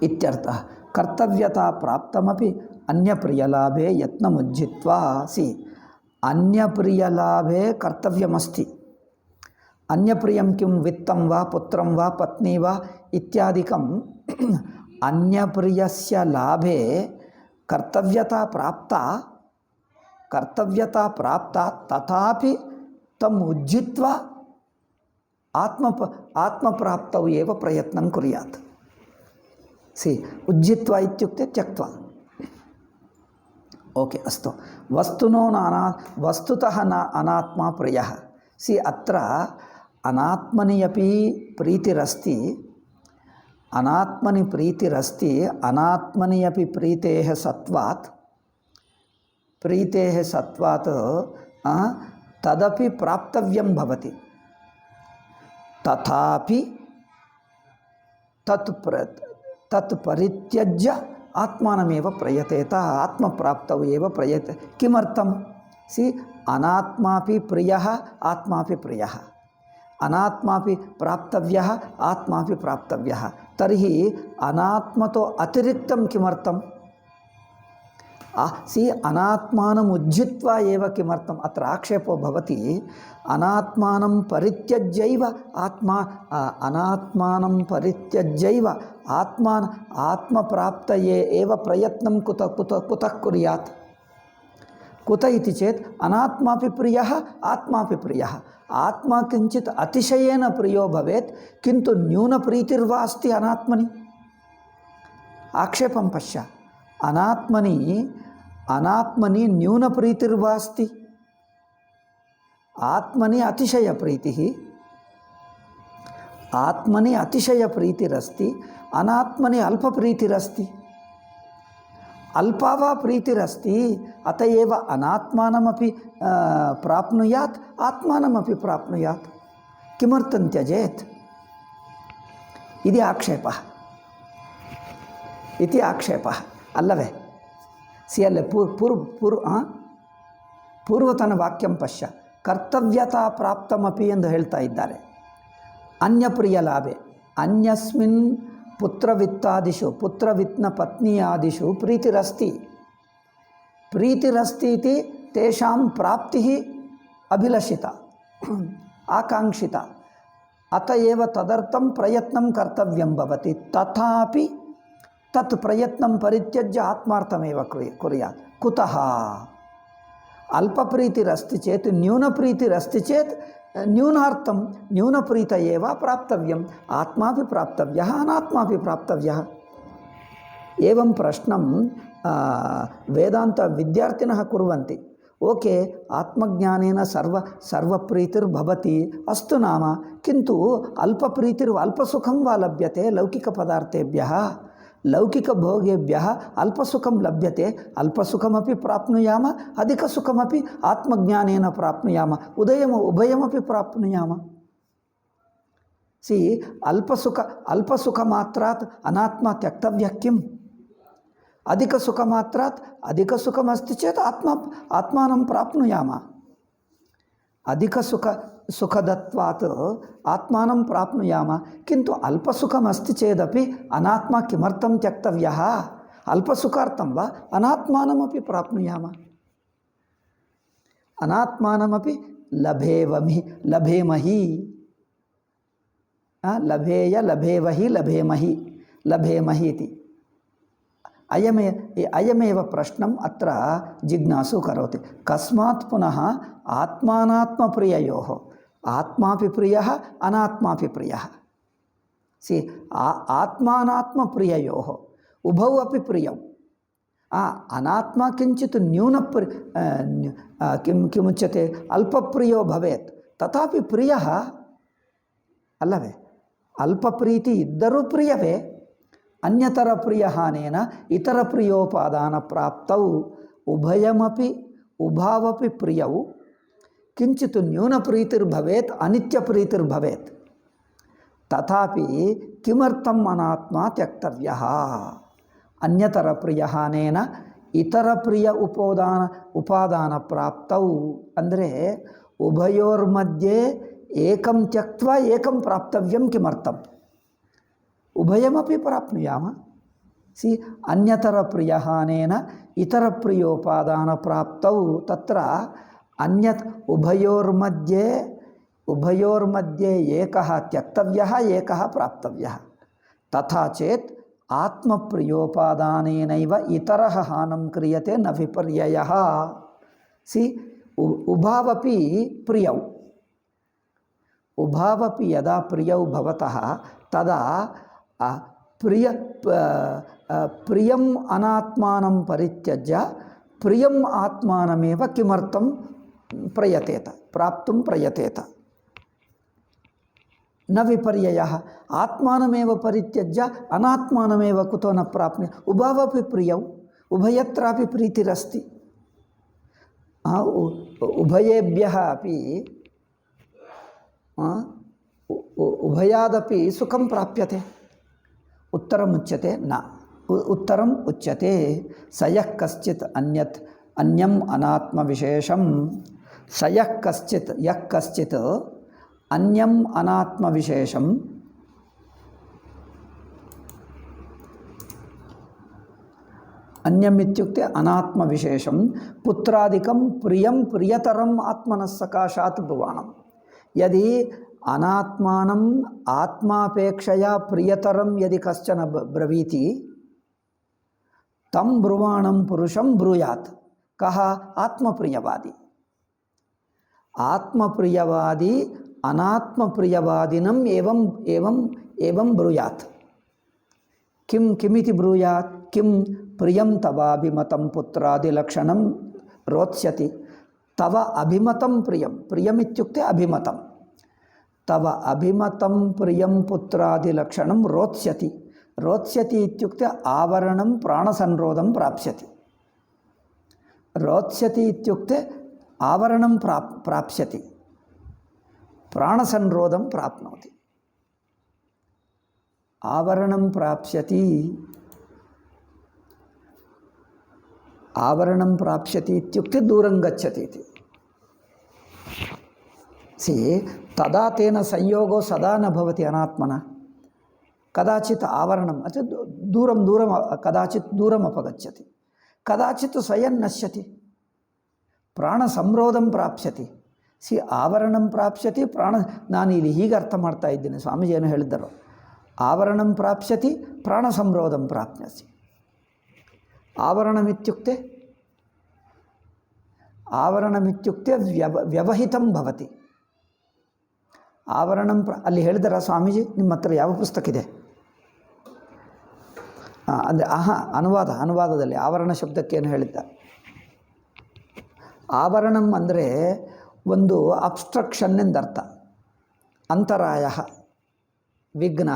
ಇತ್ಯರ್ಥಃ. ಕರ್ತವ್ಯತಾ ಪ್ರಾಪ್ತಮಪಿ ಅನ್ಯಪ್ರಿಯಲಾಭೆ ಯತ್ನಮುಜ್ಜಿತ್ವಾ. ಸಿ ಅನ್ಯಪ್ರಿಯಲಾಭೆ ಕರ್ತವ್ಯಮಸ್ತಿ. ಅನ್ಯಪ್ರಿಯಂ ಕಿಂ? ವಿತ್ತಂ ವಾ ಪುತ್ರಂ ವಾ ಪತ್ನಿ ವಾ ಇತ್ಯಾದಿಕಂ. ಅನ್ಯಪ್ರಿಯಸ್ಯ ಲಾಭೆ ಕರ್ತವ್ಯತಾ ಪ್ರಾಪ್ತ ತಥಾಪಿ ತಮ್ ಉಜ್ಜಿತ್ವಾ ಆತ್ಮಪ್ರಾಪ್ತೌ ಏವ ಪ್ರಯತ್ನಂ ಕುರ್ಯಾತ್. ಸಿ ಉಜ್ಜಿತ್ವಾ ಇತ್ಯುಕ್ತೆ ತ್ಯಕ್ತ್ವಾ. ಓಕೆ, ಅಸ್ತು. ವಸ್ತುತಃ ನ ಅನಾತ್ಮ ಪ್ರಿಯಃ. ಸಿ ಅತ್ರ ಅನಾತ್ಮನಿ ಅಪಿ ಪ್ರೀತಿರಸ್ತಿ. ಅನಾತ್ಮನಿ ಪ್ರೀತಿರಸ್ತಿ. ಅನಾತ್ಮನಿ ಅಪಿ ಪ್ರೀತೇಃ ಸತ್ವಾತ್ ತದಪಿ ಪ್ರಾಪ್ತವ್ಯಂ ಭವತಿ. ತಥಾಪಿ ತತ್ ಪರಿತ್ಯಜ್ಯ ಆತ್ಮಾನಮೇವ ಪ್ರಯತೇತ. ಆತ್ಮಪ್ರಾಪ್ತೌ ಏವ ಪ್ರಯತೆ. ಕಿಮರ್ಥಂ? ಸಿ ಅನಾತ್ಮಾಪಿ ಪ್ರಿಯಃ ಆತ್ಮಾಪಿ ಪ್ರಿಯಃ. अनात्मापि प्राप्तव्यः आत्मापि प्राप्तव्यः। तर्हि अनात्मतो अतिरिक्तं किमर्थम्? अनात्मानम् उज्झित्वा एव किमर्थम्? अत्र आक्षेपो भवति। अनात्मानं परित्यज्यैव अनात्मानं आत्मप्राप्तये एव प्रयत्नं कुतः कुर्यात्? कुत इति चेत् अनात्मापि प्रियः आत्मापि प्रियः। आत्मा किञ्चित् अतिशयेन प्रियो भवेत्, किन्तु न्यूनप्रीतिर्वा अस्ति अनात्मनि? आक्षेपं पश्य। अनात्मनि न्यूनप्रीतिर्वा अस्ति? आत्मनि अतिशयप्रीतिरस्ति, अनात्मनि अल्पप्रीतिरस्ति। अल्पा वा प्रीतिरस्ति, अत एव अनात्मानमपि प्राप्नुयात् आत्मानमपि प्राप्नुयात्। किमर्थं त्यजेत् इति आक्षेपः अल्लवे? सियल्ले पूर्वतन वाक्यं पश्य। ಕರ್ತವ್ಯತಾ ಪ್ರಾಪ್ತಮಪಿ ಎಂದು ಹೇಳ್ತಾ ಇದ್ದಾರೆ. ಅನ್ಯಪ್ರಿಯ ಲಾಭೆ ಅನ್ಯಸ್ಮಿನ್ ಪುತ್ರವಿತ್ತಾದಿಷು ಪುತ್ರವಿತ್ನ ಪತ್ನಿಯಾದಿಷು ಪ್ರೀತಿರಸ್ತಿ ಇತಿ ತೇಷಾಂ ಪ್ರಾಪ್ತಿ ಅಭಿಲಷಿತ ಆಕಾಂಕ್ಷಿತ ಅತ ಏವ ತದರ್ಥಂ ಪ್ರಯತ್ನಂ ಕರ್ತವ್ಯಂ ಭವತಿ. ತಥಾಪಿ ತತ್ ಪ್ರಯತ್ನಂ ಪರಿತ್ಯಜ್ಯ ಆತ್ಮಾರ್ಥಮೇವ ಕುರ್ಯಾತ್. ಕುತಃ? ಅಲ್ಪಪ್ರೀತಿರಸ್ತಿ ಚೇತ್ ನ್ಯೂನಪ್ರೀತಿರಸ್ತಿ ಚೇತ್ ನ್ಯೂನಾರ್ಥಂ ನ್ಯೂನಪ್ರೀತ ಏವ ಪ್ರಾಪ್ತವ್ಯಂ. ಆತ್ಮಾಪಿ ಪ್ರಾಪ್ತವ್ಯಃ ಅನಾತ್ಮಾಪಿ ಪ್ರಾಪ್ತವ್ಯಃ. ಏವಂ ಪ್ರಶ್ನಂ ವೇದಾಂತ ವಿದ್ಯಾರ್ಥಿನಃ ಕುರ್ವಂತಿ. ಓಕೆ, ಆತ್ಮಜ್ಞಾನೇನ ಸರ್ವಪ್ರೀತಿರ್ಭವತಿ ಅಸ್ತು ನಾಮ, ಕಿಂತು ಅಲ್ಪಸುಖಂ ವಾ ಲಭ್ಯತೆ ಲೌಕಿಕಪದಾರ್ಥೇಭ್ಯಃ. ಲೌಕಿಕಭೋಗೇಭ್ಯಃ ಅಲ್ಪಸುಖಂ ಲಭ್ಯತೆ. ಅಲ್ಪಸುಖಮಪಿ ಪ್ರಾಪ್ನುಯಾಮ, ಅಧಿಕಸುಖಮಪಿ ಆತ್ಮಜ್ಞಾನೇನ ಪ್ರಾಪ್ನುಯಾಮ, ಉಭಯಮಪಿ ಪ್ರಾಪ್ನುಯಾಮ. ಸಿ ಅಲ್ಪಸುಖಮಾತ್ರಾತ್ ಅನಾತ್ಮ ತ್ಯಕ್ತವ್ಯಃ ಕಿಂ? ಅಧಿಕಸುಖಮಾತ್ರಾತ್ ಅಧಿಕಸುಖಮಸ್ತಿ ಚೇತ್ ಆತ್ಮಾನಂ ಪ್ರಾಪ್ನುಯಾಮ. ಅಧಿಕಸುಖದತ್ವಾತ್ ಆತ್ಮಾನಂ ಪ್ರಾಪ್ನುಯಾಮ, ಕಿಂತು ಅಲ್ಪಸುಖಮಸ್ತಿ ಚೇದಪಿ ಅನಾತ್ಮ ಕಿಮರ್ಥಂ ತ್ಯಕ್ತವ್ಯಃ? ಅಲ್ಪಸುಖಾರ್ಥಂ ವಾ ಅನಾತ್ಮಾನಮಪಿ ಪ್ರಾಪ್ನುಯಾಮ. ಅನಾತ್ಮಾನಮಪಿ ಲಭೇಮಹಿ ಲಭೇಮಹಿ ಇತಿ. ಅಯಮೇವ ಪ್ರಶ್ನಂ ಅತ್ರ ಜಿಜ್ಞಾಸು ಕರೋತಿ. ಕಸ್ಮಾತ್ ಪುನಃ ಆತ್ಮಾನಾತ್ಮಪ್ರಿಯಯೋಃ ಆತ್ಮಾಪಿ ಪ್ರಿಯಃ ಅನಾತ್ಮಾಪಿ ಪ್ರಿಯಃ. ಸಿ ಆತ್ಮಾನಾತ್ಮಪ್ರಿಯಯೋಃ ಉಭೌ ಅಪಿ ಪ್ರಿಯೌ. ಅನಾತ್ಮ ಕಿಂಚಿತ್ ಕಿಮುಚ್ಯತೆ ಅಲ್ಪಪ್ರಿಯೋ ಭವೇತ್, ತಥಾಪಿ ಪ್ರಿಯಃ ಅಲ್ಲವೇ? ಅಲ್ಪಪ್ರೀತಿ ಇದ್ದರೂ ಪ್ರಿಯವೇ. ಅನ್ಯತರ ಪ್ರಿಯಹಾನೇನ ಇತರ ಪ್ರಿಯೋಪಾದಾನ ಪ್ರಾಪ್ತೌ ಉಭಾವಪಿ ಪ್ರಿಯೌ ಕಿಂಚಿತ್ ನ್ಯೂನಪ್ರೀತಿರ್ಭವೇತ್ ಅನಿತ್ಯಪ್ರೀತಿರ್ಭವೇತ್. ತಥಾಪಿ ಕಿಮರ್ಥಂ ಅನಾತ್ಮ ತ್ಯಕ್ತವ್ಯಃ? ಅನ್ಯತರ ಪ್ರಿಯಹಾನೇನ ಇತರ ಪ್ರಿಯ ಉಪಾದಾನ ಪ್ರಾಪ್ತೌ ಅಂದರೆ ಉಭಯೋರ್ಮಧ್ಯೆ ಏಕಂ ತ್ಯಕ್ತ್ವಾ ಏಕಂ ಪ್ರಾಪ್ತವ್ಯಂ ಕಿಮರ್ಥಂ? ಉಭಯಮಪಿ ಪ್ರಾಪ್ನುಯಾಮ. ಸಿ ಅನ್ಯತರ ಪ್ರಿಯಹಾನೇನ ಇತರ ಪ್ರಿಯೋಪಾದಾನ ಪ್ರಾಪ್ತೌ ತತ್ರ ಅನ್ಯತ್ ಉಭಯೋರ್ಮಧ್ಯೆ ಏಕಃ ತ್ಯಕ್ತವ್ಯಃ ಏಕಃ ಪ್ರಾಪ್ತವ್ಯಃ. ತಥಾ ಚೇತ್ ಆತ್ಮಪ್ರಿಯೋಪಾದಾನೇನೈವ ಇತರಃ ಹಾನಂ ಕ್ರಿಯತೆ ನ ವಿಪರ್ಯಯಃ. ಸಿ ಉಭಾವಪಿ ಪ್ರಿಯೌ ಉಭಾವಪಿ ಯದಾ ಪ್ರಿಯೌ ಭವತಃ ತದಾ ಪ್ರಿಯಂ ಅನಾತ್ಮಾನಂ ಪರಿತ್ಯಜ್ಯ ಪ್ರಿಯಂ ಆತ್ಮಾನಮೇವ ಕಿಮರ್ಥಂ ಪ್ರಯತೇತ ಪ್ರಾಪ್ತುಂ ಪ್ರಯತೇತ. ನ ವಿಪರ್ಯಯಃ. ಆತ್ಮಾನಮೇವ ಪರಿತ್ಯಜ್ಯ ಅನಾತ್ಮಾನಮೇವ ಕುತೋ ನ ಪ್ರಾಪ್ನುಯಾತ್. ಉಭಾವಪಿ ಪ್ರಿಯೌ ಉಭಯತ್ರಾಪಿ ಪ್ರೀತಿರಸ್ತಿ. ಉಭಯೇಭ್ಯಃ ಅಪಿ ಉಭಯಾದಪಿ ಸುಖಂ ಪ್ರಾಪ್ಯತೆ. ಉತ್ತರಮುಚ್ಯತೆ ನ ಉತ್ತರಂ ಉಚ್ಯತೆ ಸಯಃ ಕಶ್ಚಿತ್ ಅನ್ಯಂ ಅನಾತ್ಮ ವಿಶೇಷಂ. ಸಯಃ ಕಶ್ಚಿತ್ ಯಃ ಕಶ್ಚಿತ್ ಅನ್ಯಂ ಅನಾತ್ಮ ವಿಶೇಷಂ ಅನ್ಯಂ ಇತ್ಯುಕ್ತೆ ಅನಾತ್ಮ ವಿಶೇಷಂ ಪುತ್ರಾದಿಕಂ ಪ್ರಿಯಂ ಪ್ರಿಯತರಂ ಆತ್ಮನಃ ಸಕಾಶಾತ್ ಬ್ರುವಾಣಂ. ಯದಿ ಅನಾತ್ಮಾನಂ ಆತ್ಮಾಪೇಕ್ಷೆಯ ಪ್ರಿಯತರಂ ಯದಿ ಕಶ್ಚನ ಬ್ರವೀತಿ ತಂ ಬ್ರುವಾಣಂ ಪುರುಷಂ ಬ್ರೂಯಾತ್. ಕಹ ಆತ್ಮಪ್ರಿಯವಾದಿ. ಆತ್ಮಪ್ರಿಯವಾದಿ ಅನಾತ್ಮಪ್ರಿಯವಾದಿನಂ ಏವಂ ಏವಂ ಏವಂ ಬ್ರೂಯಾತ್. ಕಿಂ ಕಿಮಿತಿ ಬ್ರೂಯಾತ್? ಕಿಂ ಪ್ರಿಯಂ ತವಾಭಿಮತಂ ಪುತ್ರಾದಿಲಕ್ಷಣಂ ರೋತ್ಸ್ಯತಿ. ತವ ಅಭಿಮತಂ ಪ್ರಿಯಂ, ಪ್ರಿಯಮಿತ್ಯುಕ್ತೆ ಅಭಿಮತಂ. ತವ ಅಭಿಮತಂ ಪ್ರಿಯಂ ಪುತ್ರಾದಿಲಕ್ಷಣಂ ರೋತ್ಸ್ಯತಿ. ರೋತ್ಸ್ಯತಿ ಇತ್ಯುಕ್ತೆ ಆವರಣಂ ಪ್ರಾಣಸಂರೋಧಂ ಪ್ರಾಪ್ಸ್ಯತಿ. ರೋತ್ಸ್ಯತಿ ಇತ್ಯುಕ್ತೆ ಆವರಣಂ ಪ್ರಾಪ್ಸ್ಯತಿ, ಪ್ರಾಣಸಂರೋಧಂ ಪ್ರಾಪ್ನೋತಿ. ಆವರಣಂ ಪ್ರಾಪ್ಸ್ಯತಿ, ಆವರಣಂ ಪ್ರಾಪ್ಸ್ಯತಿ ಇತ್ಯುಕ್ತೆ ದೂರಂ ಗಚ್ಚತಿ ಇತಿ. ಸಿ ತದಾ ತೇನ ಸಂಯೋಗೋ ಸದಾ ನ ಭವತಿ ಅನಾತ್ಮನ. ಕದಾಚಿತ್ ಆವರಣಂ ಅಥವಾ ದೂರಂ ದೂರಂ ಕದಾಚಿತ್ ದೂರಂ ಅಪಗಚ್ಚತಿ, ಕದಾಚಿತ್ ಸ್ವಯಂ ನಶ್ಯತಿ, ಪ್ರಾಣ ಸಂರೋಧಂ ಪ್ರಾಪ್ಸ್ಯತಿ. ಸಿ ಆವರಣಂ ಪ್ರಾಪ್ಸ್ಯತಿ ಪ್ರಾಣ. ನಾನು ಇಲ್ಲಿ ಹೀಗೆ ಅರ್ಥ ಮಾಡ್ತಾ ಇದ್ದೀನಿ, ಸ್ವಾಮೀಜಿ ಏನು ಹೇಳಿದ್ದರು, ಆವರಣಂ ಪ್ರಾಪ್ಸ್ಯತಿ ಪ್ರಾಣ ಸಂರೋಧಂ ಪ್ರಾಪ್ಸ್ಯತಿ. ಆವರಣಮಿತ್ಯುಕ್ತೆ ಆವರಣಮಿತ್ಯುಕ್ತೆ ವ್ಯವಹಿತಂ ಭವತಿ. ಆವರಣಂ ಅಲ್ಲಿ ಹೇಳಿದಾರ ಸ್ವಾಮೀಜಿ, ನಿಮ್ಮ ಹತ್ರ ಯಾವ ಪುಸ್ತಕ ಇದೆ? ಅಂದರೆ ಅನುವಾದದಲ್ಲಿ ಆವರಣ ಶಬ್ದಕ್ಕೇನು ಹೇಳಿದ್ದ? ಆವರಣಂ ಅಂದರೆ ಒಂದು ಅಬ್ಸ್ಟ್ರಕ್ಷನ್ ಎಂದರ್ಥ. ಅಂತರಾಯ, ವಿಘ್ನ,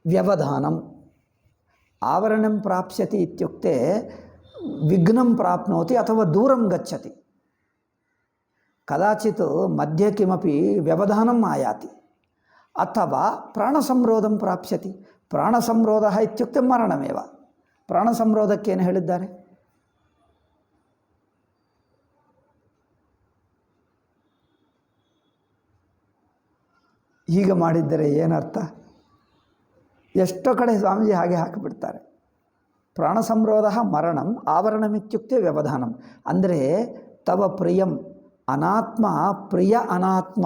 ವ್ಯವಧಾನಂ. ಆವರಣಂ ಪ್ರಾಪ್ಸ್ಯತಿ ಇತ್ಯುಕ್ತೆ ವಿಘ್ನಂ ಪ್ರಾಪ್ನೋತಿ ಅಥವಾ ದೂರಂ ಗಚ್ಚತಿ. ಕದಾಚಿತ್ ಮಧ್ಯೆ ಕಿಮಪಿ ವ್ಯವಧಾನಂ ಆಯಾತಿ ಅಥವಾ ಪ್ರಾಣಸಂರೋಧಂ ಪ್ರಾಪ್ಸ್ಯತಿ. ಪ್ರಾಣಸಂರೋಧ ಇತ್ಯುಕ್ತೆ ಮರಣಮೇವ. ಪ್ರಾಣಸಂರೋಧಕ್ಕೇನು ಹೇಳಿದ್ದಾರೆ? ಹೀಗೆ ಮಾಡಿದ್ದರೆ ಏನರ್ಥ? ಎಷ್ಟೋ ಕಡೆ ಸ್ವಾಮೀಜಿ ಹಾಗೆ ಹಾಕಿಬಿಡ್ತಾರೆ. ಪ್ರಾಣ ಸಂರೋಧ ಮರಣಂ, ಆವರಣಮಿತ್ಯುಕ್ತೆ ವ್ಯವಧಾನಂ. ಅಂದರೆ ತವ ಪ್ರಿಯಂ ಅನಾತ್ಮ ಪ್ರಿಯ ಅನಾತ್ಮ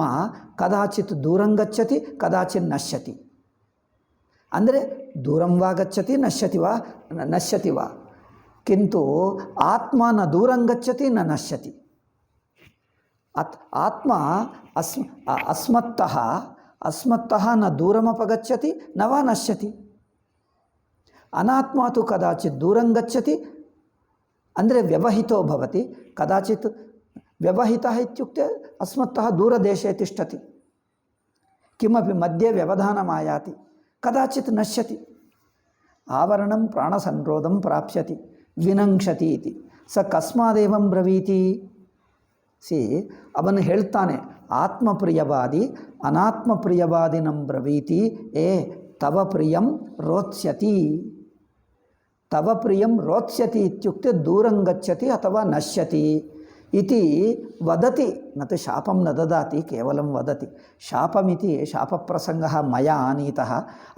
ಕದಾಚಿತ್ ದೂರಂ ಗಚ್ಚತಿ ಕದಾಚಿತ್ ನಶ್ಯತಿ. ಅಂದರೆ ದೂರಂ ವಾ ಗಚ್ಚತಿ ನಶ್ಯತಿ ವಾ ಕಿಂತು ಆತ್ಮ ನ ದೂರಂ ಗಚ್ಚತಿ ನ ನಶ್ಯತಿ. ಆತ್ಮ ಅಸ್ಮತ್ತಃ ನ ದೂರಮಪಗಚ್ಚತಿ ನ ವಾ ನಶ್ಯತಿ. ಅನಾತ್ಮ ತು ಕದಾಚಿತ್ ದೂರಂ ಗಚ್ಚತಿ, ಅಂದರೆ ವ್ಯವಹಿತೋ ಭವತಿ. ಕದಾಚಿತ್ ವ್ಯವಹಿತಃ ಇತ್ಯುಕ್ತೆ ಅಸ್ಮತ್ತಃ ದೂರದೇಶೇ ತಿಷ್ಠತಿ, ಕಿಮಪಿ ಮಧ್ಯೆ ವ್ಯವಧಾನಮಾಯಾತಿ, ಕದಾಚಿತ್ ನಶ್ಯತಿ. ಆವರಣಂ ಪ್ರಾಣಸಂರೋಧಂ ಪ್ರಾಪ್ಸ್ಯತಿ ವಿನಂಕ್ಷತಿ ಇತಿ. ಸ ಕಸ್ಮಾದೇವಂ ಬ್ರವೀತಿ. ಸಿ ಅವನು ಹೇಳ್ತಾನೆ, ಆತ್ಮಪ್ರಿಯವಾದಿ ಅನಾತ್ಮಪ್ರಿಯವಾದಿನಂ ಬ್ರವೀತಿ. ತವ ಪ್ರಿಯಂ ರೋತ್ಸ್ಯತಿ. ತವ ಪ್ರಿಯಂ ರೋತ್ಸ್ಯತಿ ಇತ್ಯುಕ್ತೆ ದೂರಂ ಗಚ್ಚತಿ ಅಥವಾ ನಶ್ಯತಿ ಇತಿ ವದತಿ. ನತು ಶಾಪಂ ನ ದದಾತಿ, ಕೇವಲಂ ವದತಿ. ಶಾಪಮಿತಿ ಶಾಪಪ್ರಸಂಗಃ ಮಯಾ ಆನೀತಃ.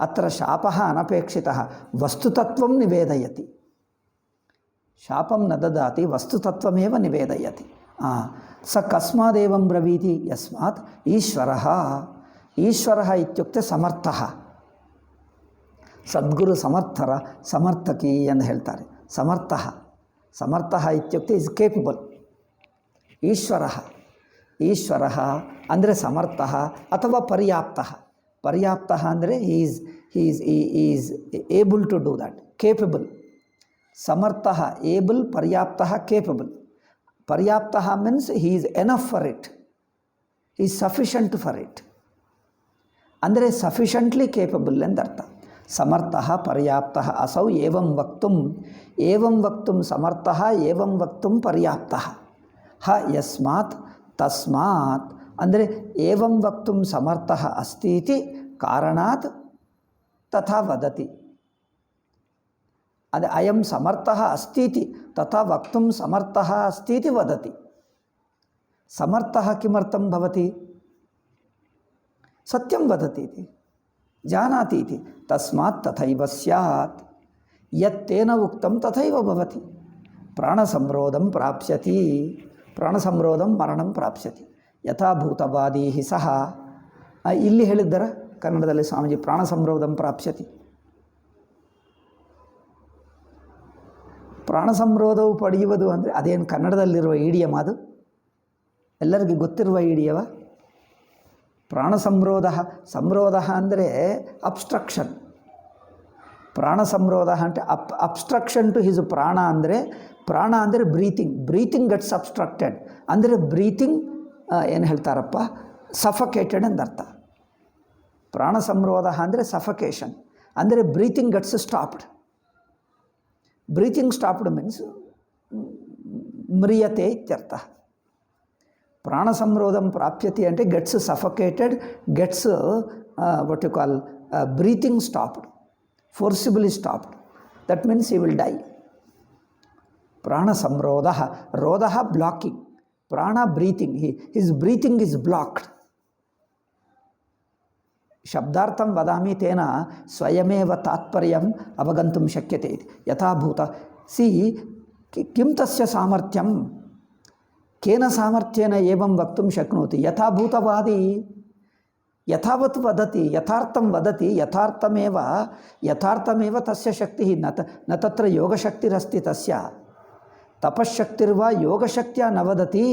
ಅತ್ರ ಶಾಪಃ ಅನಪೇಕ್ಷಿತಃ, ವಸ್ತುತತ್ವಂ ನಿವೇದಯತಿ. ಶಾಪಂ ನ ದದಾತಿ, ವಸ್ತುತತ್ವಮೇವ ನಿವೇದಯತಿ. ಸ ಕಸ್ಮಾದೇವಂ ಬ್ರವೀತಿ. ಯಸ್ಮಾತ್ ಈಶ್ವರಃ. ಈಶ್ವರಃ ಇತ್ಯುಕ್ತೆ ಸಮರ್ಥಃ. ಸದ್ಗುರು ಸಮರ್ಥಕಿ ಎಂದು ಹೇಳ್ತಾರೆ. ಸಮರ್ಥಃ ಇತ್ಯುಕ್ತೆ ಇಸ್ ಕೇಪಬಲ್. ಈಶ್ವರಃ ಅಂದರೆ ಸಮರ್ಥಃ ಅಥವಾ ಪರ್ಯಾಪ್ತಃ ಅಂದರೆ is able to do that, capable. ಸಮರ್ಥಃ ಏಬಲ್, ಪರ್ಯಾಪ್ತಃ ಕೇಪಬಲ್. ಪರ್ಯಾಪ್ತಃ means he is enough for it, he is sufficient for it, ಅಂದರೆ ಸಫಿಷಿಯಂಟ್ಲಿ ಕೇಪಬಲ್ ಎಂದರ್ಥ. ಸಮರ್ಥಃ ಪರ್ಯಾಪ್ತಃ ಅಸೌ ಏವಂ ವಕ್ತುಂ ಸಮರ್ಥಃ ಏವಂ ವಕ್ತುಂ ಪರ್ಯಾಪ್ತಃ. ಯಸ್ಮಾತ್ ತಸ್ಮಾತ್ ಅಂದರೆ ಏವಂ ವಕ್ತುಂ ಸಮರ್ಥಃ ಅಸ್ತಿ ಇತಿ ಕಾರಣಾತ್ ತಥಾ ವದತಿ. ಅದೇ ಅಯಂ ಸಮರ್ಥಃ ಅಸ್ತೀತಿ ತಥಾ ವಕ್ತುಂ ಸಮರ್ಥಃ ಅಸ್ತೀತಿ ವದತಿ. ಸಮರ್ಥಃ ಕಿಮರ್ಥಂ ಭವತಿ? सत्यं वदति इति जानाति इति। तस्मात् तथैव स्यात्, यत्तेन उक्तं तथैव भवति। प्राणसंरोधं प्राप्स्यति, प्राणसंरोधं मरणं प्राप्स्यति यथा भूतवादी सह। ಇಲ್ಲಿ ಹೇಳಿದ್ದರ ಕನ್ನಡದಲ್ಲಿ ಸ್ವಾಮೀಜಿ ಪ್ರಾಣ ಸಂರೋಧಂ ಪ್ರಾಪ್ಸ್ಯತಿ. ಪ್ರಾಣ ಸಂರೋಧವು ಪಡೆಯುವುದು ಅಂದರೆ ಅದೇನು ಕನ್ನಡದಲ್ಲಿರುವ ಇಡಿಯಮ್? ಅದು ಎಲ್ಲರಿಗೂ ಗೊತ್ತಿರುವ ಇಡಿಯವ? ಪ್ರಾಣ ಸಂರೋಧ, ಸಂರೋಧ ಅಂದರೆ ಅಬ್ಸ್ಟ್ರಕ್ಷನ್. ಪ್ರಾಣ ಸಂರೋಧ అంటే ಅಬ್ಸ್ಟ್ರಕ್ಷನ್ ಟು ಹಿಸ್ ಪ್ರಾಣ ಅಂದರೆ, ಪ್ರಾಣ ಅಂದರೆ ಬ್ರೀತಿಂಗ್, ಬ್ರೀತಿಂಗ್ ಗಟ್ಸ್ ಅಬ್ಸ್ಟ್ರಕ್ಟೆಡ್ ಅಂದರೆ ಬ್ರೀತಿಂಗ್ ಏನು ಹೇಳ್ತಾರಪ್ಪ, ಸಫಕೇಟೆಡ್ ಎಂದರ್ಥ. ಪ್ರಾಣ ಸಂರೋಧ ಅಂದರೆ ಸಫಕೇಷನ್, ಅಂದರೆ breathing gets stopped. Breathing stopped means ಮ್ರಿಯತೆ ಇತ್ಯರ್ಥ. ಪ್ರಾಣ ಸಂರೋಧಂ ಪ್ರಾಪ್ಯತೆ అంటే gets suffocated, gets what you call breathing stopped, forcibly stopped. That means he will die. ప్రాణ సంరోధ, రోధ బ్లాకింగ్, ప్రాణ breathing, his breathing is blocked. ಶಬ್ದಾರ್ಥಂ ವದಾಮಿ ತೇನ ಸ್ವಯಮೇವ ತಾತ್ಪರ್ಯಂ ಅವಗಂತುಂ ಶಕ್ಯತೆ ಇತಿ. ಯಥಾಭೂತ ಸಿ ಕಿಂ ತಸ್ಯ ಸಾಮರ್ಥ್ಯಂ, ಕೇನ ಸಾಮರ್ಥ್ಯೇನ ಏವಂ ವಕ್ತುಂ ಶಕ್ನೋತಿ. ಯಥಾಭೂತವಾದಿ ಯಥಾವತ್ ವದತಿ, ಯಥಾರ್ಥಂ ವದತಿ, ಯಥಾರ್ಥಮೇವ ತಸ್ಯ ಶಕ್ತಿ. ನ ತತ್ರ ಯೋಗಶಕ್ತಿರಸ್ತಿ ತಸ್ಯ. ತಪಶಕ್ತಿರ್ವಾ ಯೋಗಶಕ್ತಿಯ ನ ವದತಿ,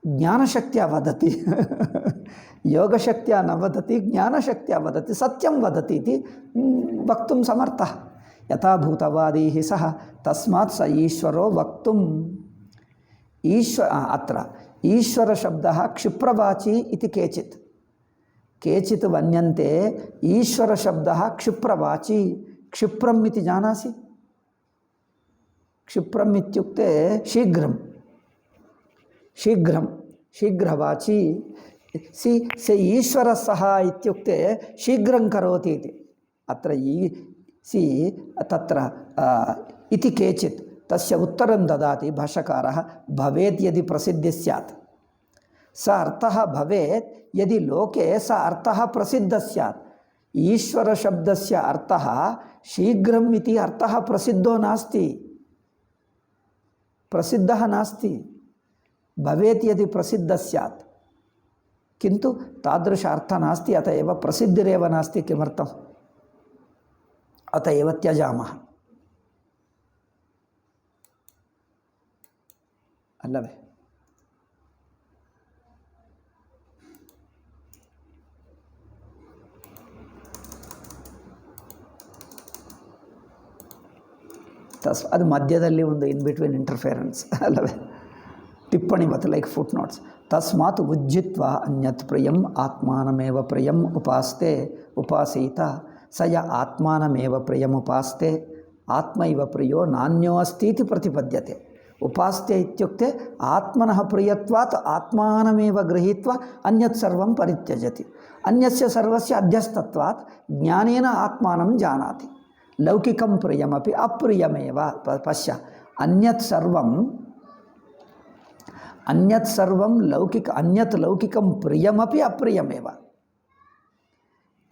ಜ್ಞಾನಶಕ್ತಿಯ ವದತಿ. ಯೋಗಶಕ್ತಿಯ ನ ವದತಿ, ಜ್ಞಾನಶಕ್ತಿಯ ವದತಿ, ಸತ್ಯಂ ವದತಿ ಇತಿ ವಕ್ತುಂ ಸಮರ್ಥಃ. ಯಥಾಭೂತವಾದಿ ಸಹ ತಸ್ಮಾತ್ ಸ ಈಶ್ವರೋ ವಕ್ತುಂ. ಅತ್ರ ಈಶ್ವರ ಶಬ್ದ ಕ್ಷಿಪ್ರವಾಚಿ ಇತಿ ಕೇಚಿತ್. ಕೇಚಿತ್ ವನ್ಯಂತೆ ಈಶ್ವರ ಶಬ್ದ ಕ್ಷಿಪ್ರವಾಚಿ. ಕ್ಷಿಪ್ರಂ ಇತಿ ಜಾನಾಸಿ? ಕ್ಷಿಪ್ರಂ ಇತ್ಯುಕ್ತೆ ಶೀಘ್ರಂ, ಶೀಘ್ರಂ, ಶೀಘ್ರವಾಚಿ. ಸಿ ಈಶ್ವರ ಸಹ ಇತ್ಯುಕ್ತೆ ಶೀಘ್ರಂ ಕರೋತಿ ಇತಿ. ಅತ್ರ ತತ್ರ ಇತಿ ಕೇಚಿತ್ ತಸ್ಯ ಉತ್ತರಂ ದದಾತಿ ಭಾಷ್ಯಕಾರಃ. ಭವೇತ್ ಯದಿ ಪ್ರಸಿದ್ಧಿ ಸ್ಯಾತ್ ಸ ಅರ್ಥಃ ಭವೇತ್ ಯದಿ ಲೋಕೆ ಸ ಅರ್ಥಃ ಪ್ರಸಿದ್ಧ ಸ್ಯಾತ್. ಈಶ್ವರ ಶಬ್ದಸ್ಯ ಅರ್ಥಃ ಶೀಘ್ರಂ ಇತಿ ಅರ್ಥಃ ಪ್ರಸಿದ್ಧೋ ನಾಸ್ತಿ, ಪ್ರಸಿದ್ಧಃ ನಾಸ್ತಿ. ಭವೇತ್ ಯದಿ ಪ್ರಸಿದ್ಧ ಸ್ಯಾತ್ किंतु तादृश अर्थ नास्ति, अतएव प्रसिद्धिरेव नास्ति. किमर्थम्? अतएव त्यजामः. अल्लवे? ಅದು ಮಧ್ಯದಲ್ಲಿ ಒಂದು ಇನ್ ಬಿಟ್ವೀನ್ ಇಂಟರ್ಫಿಯರೆನ್ಸ್ ಅಲ್ಲವೇ? ಟಿಪ್ಪಣಿ ಮತ್ತು ಲೈಕ್ ಫುಟ್ ನೋಟ್ಸ್. ತಸ್ಮಾತ್ ಉಜ್ಜಿತ್ವಾ ಅನ್ಯತ್ ಪ್ರಿಯಂ ಆತ್ಮಾನಮೇವ ಪ್ರಿಯಂ ಉಪಾಸ್ತೆ ಉಪಾಸೀತ ಸ ಯ ಆತ್ಮಾನಮೇವ ಪ್ರಿಯಂ ಉಪಾಸ್ತೆ ಆತ್ಮೈವ ಪ್ರಿಯೋ ನಾನ್ಯೋ ಅಸ್ತೀತಿ ಪ್ರತಿಪದ್ಯತೆ. ಉಪಾಸ್ತೆ ಇತ್ಯುಕ್ತೆ ಆತ್ಮನಃ ಪ್ರಿಯತ್ವಾತ್ ಆತ್ಮಾನಮೇವ ಗೃಹೀತ್ವಾ ಅನ್ಯತ್ ಸರ್ವಂ ಪರಿತ್ಯಜತಿ. ಅನ್ಯಸ್ಯ ಸರ್ವಸ್ಯ ಅಧ್ಯಸ್ತತ್ವಾತ್ ಜ್ಞಾನೇನ ಆತ್ಮಾನಂ ಜಾನಾತಿ. ಲೌಕಿಕಂ ಪ್ರಿಯಮಪಿ ಅಪ್ರಿಯಮೇವ. ಪಶ್ಯ, ಅನ್ಯತ್ ಸರ್ವಂ ಲೌಕಿಕ, ಅನ್ಯತ್ ಲೌಕಿಕಂ ಪ್ರಿಯಮಪಿ ಅಪ್ರಿಯಮೇವ.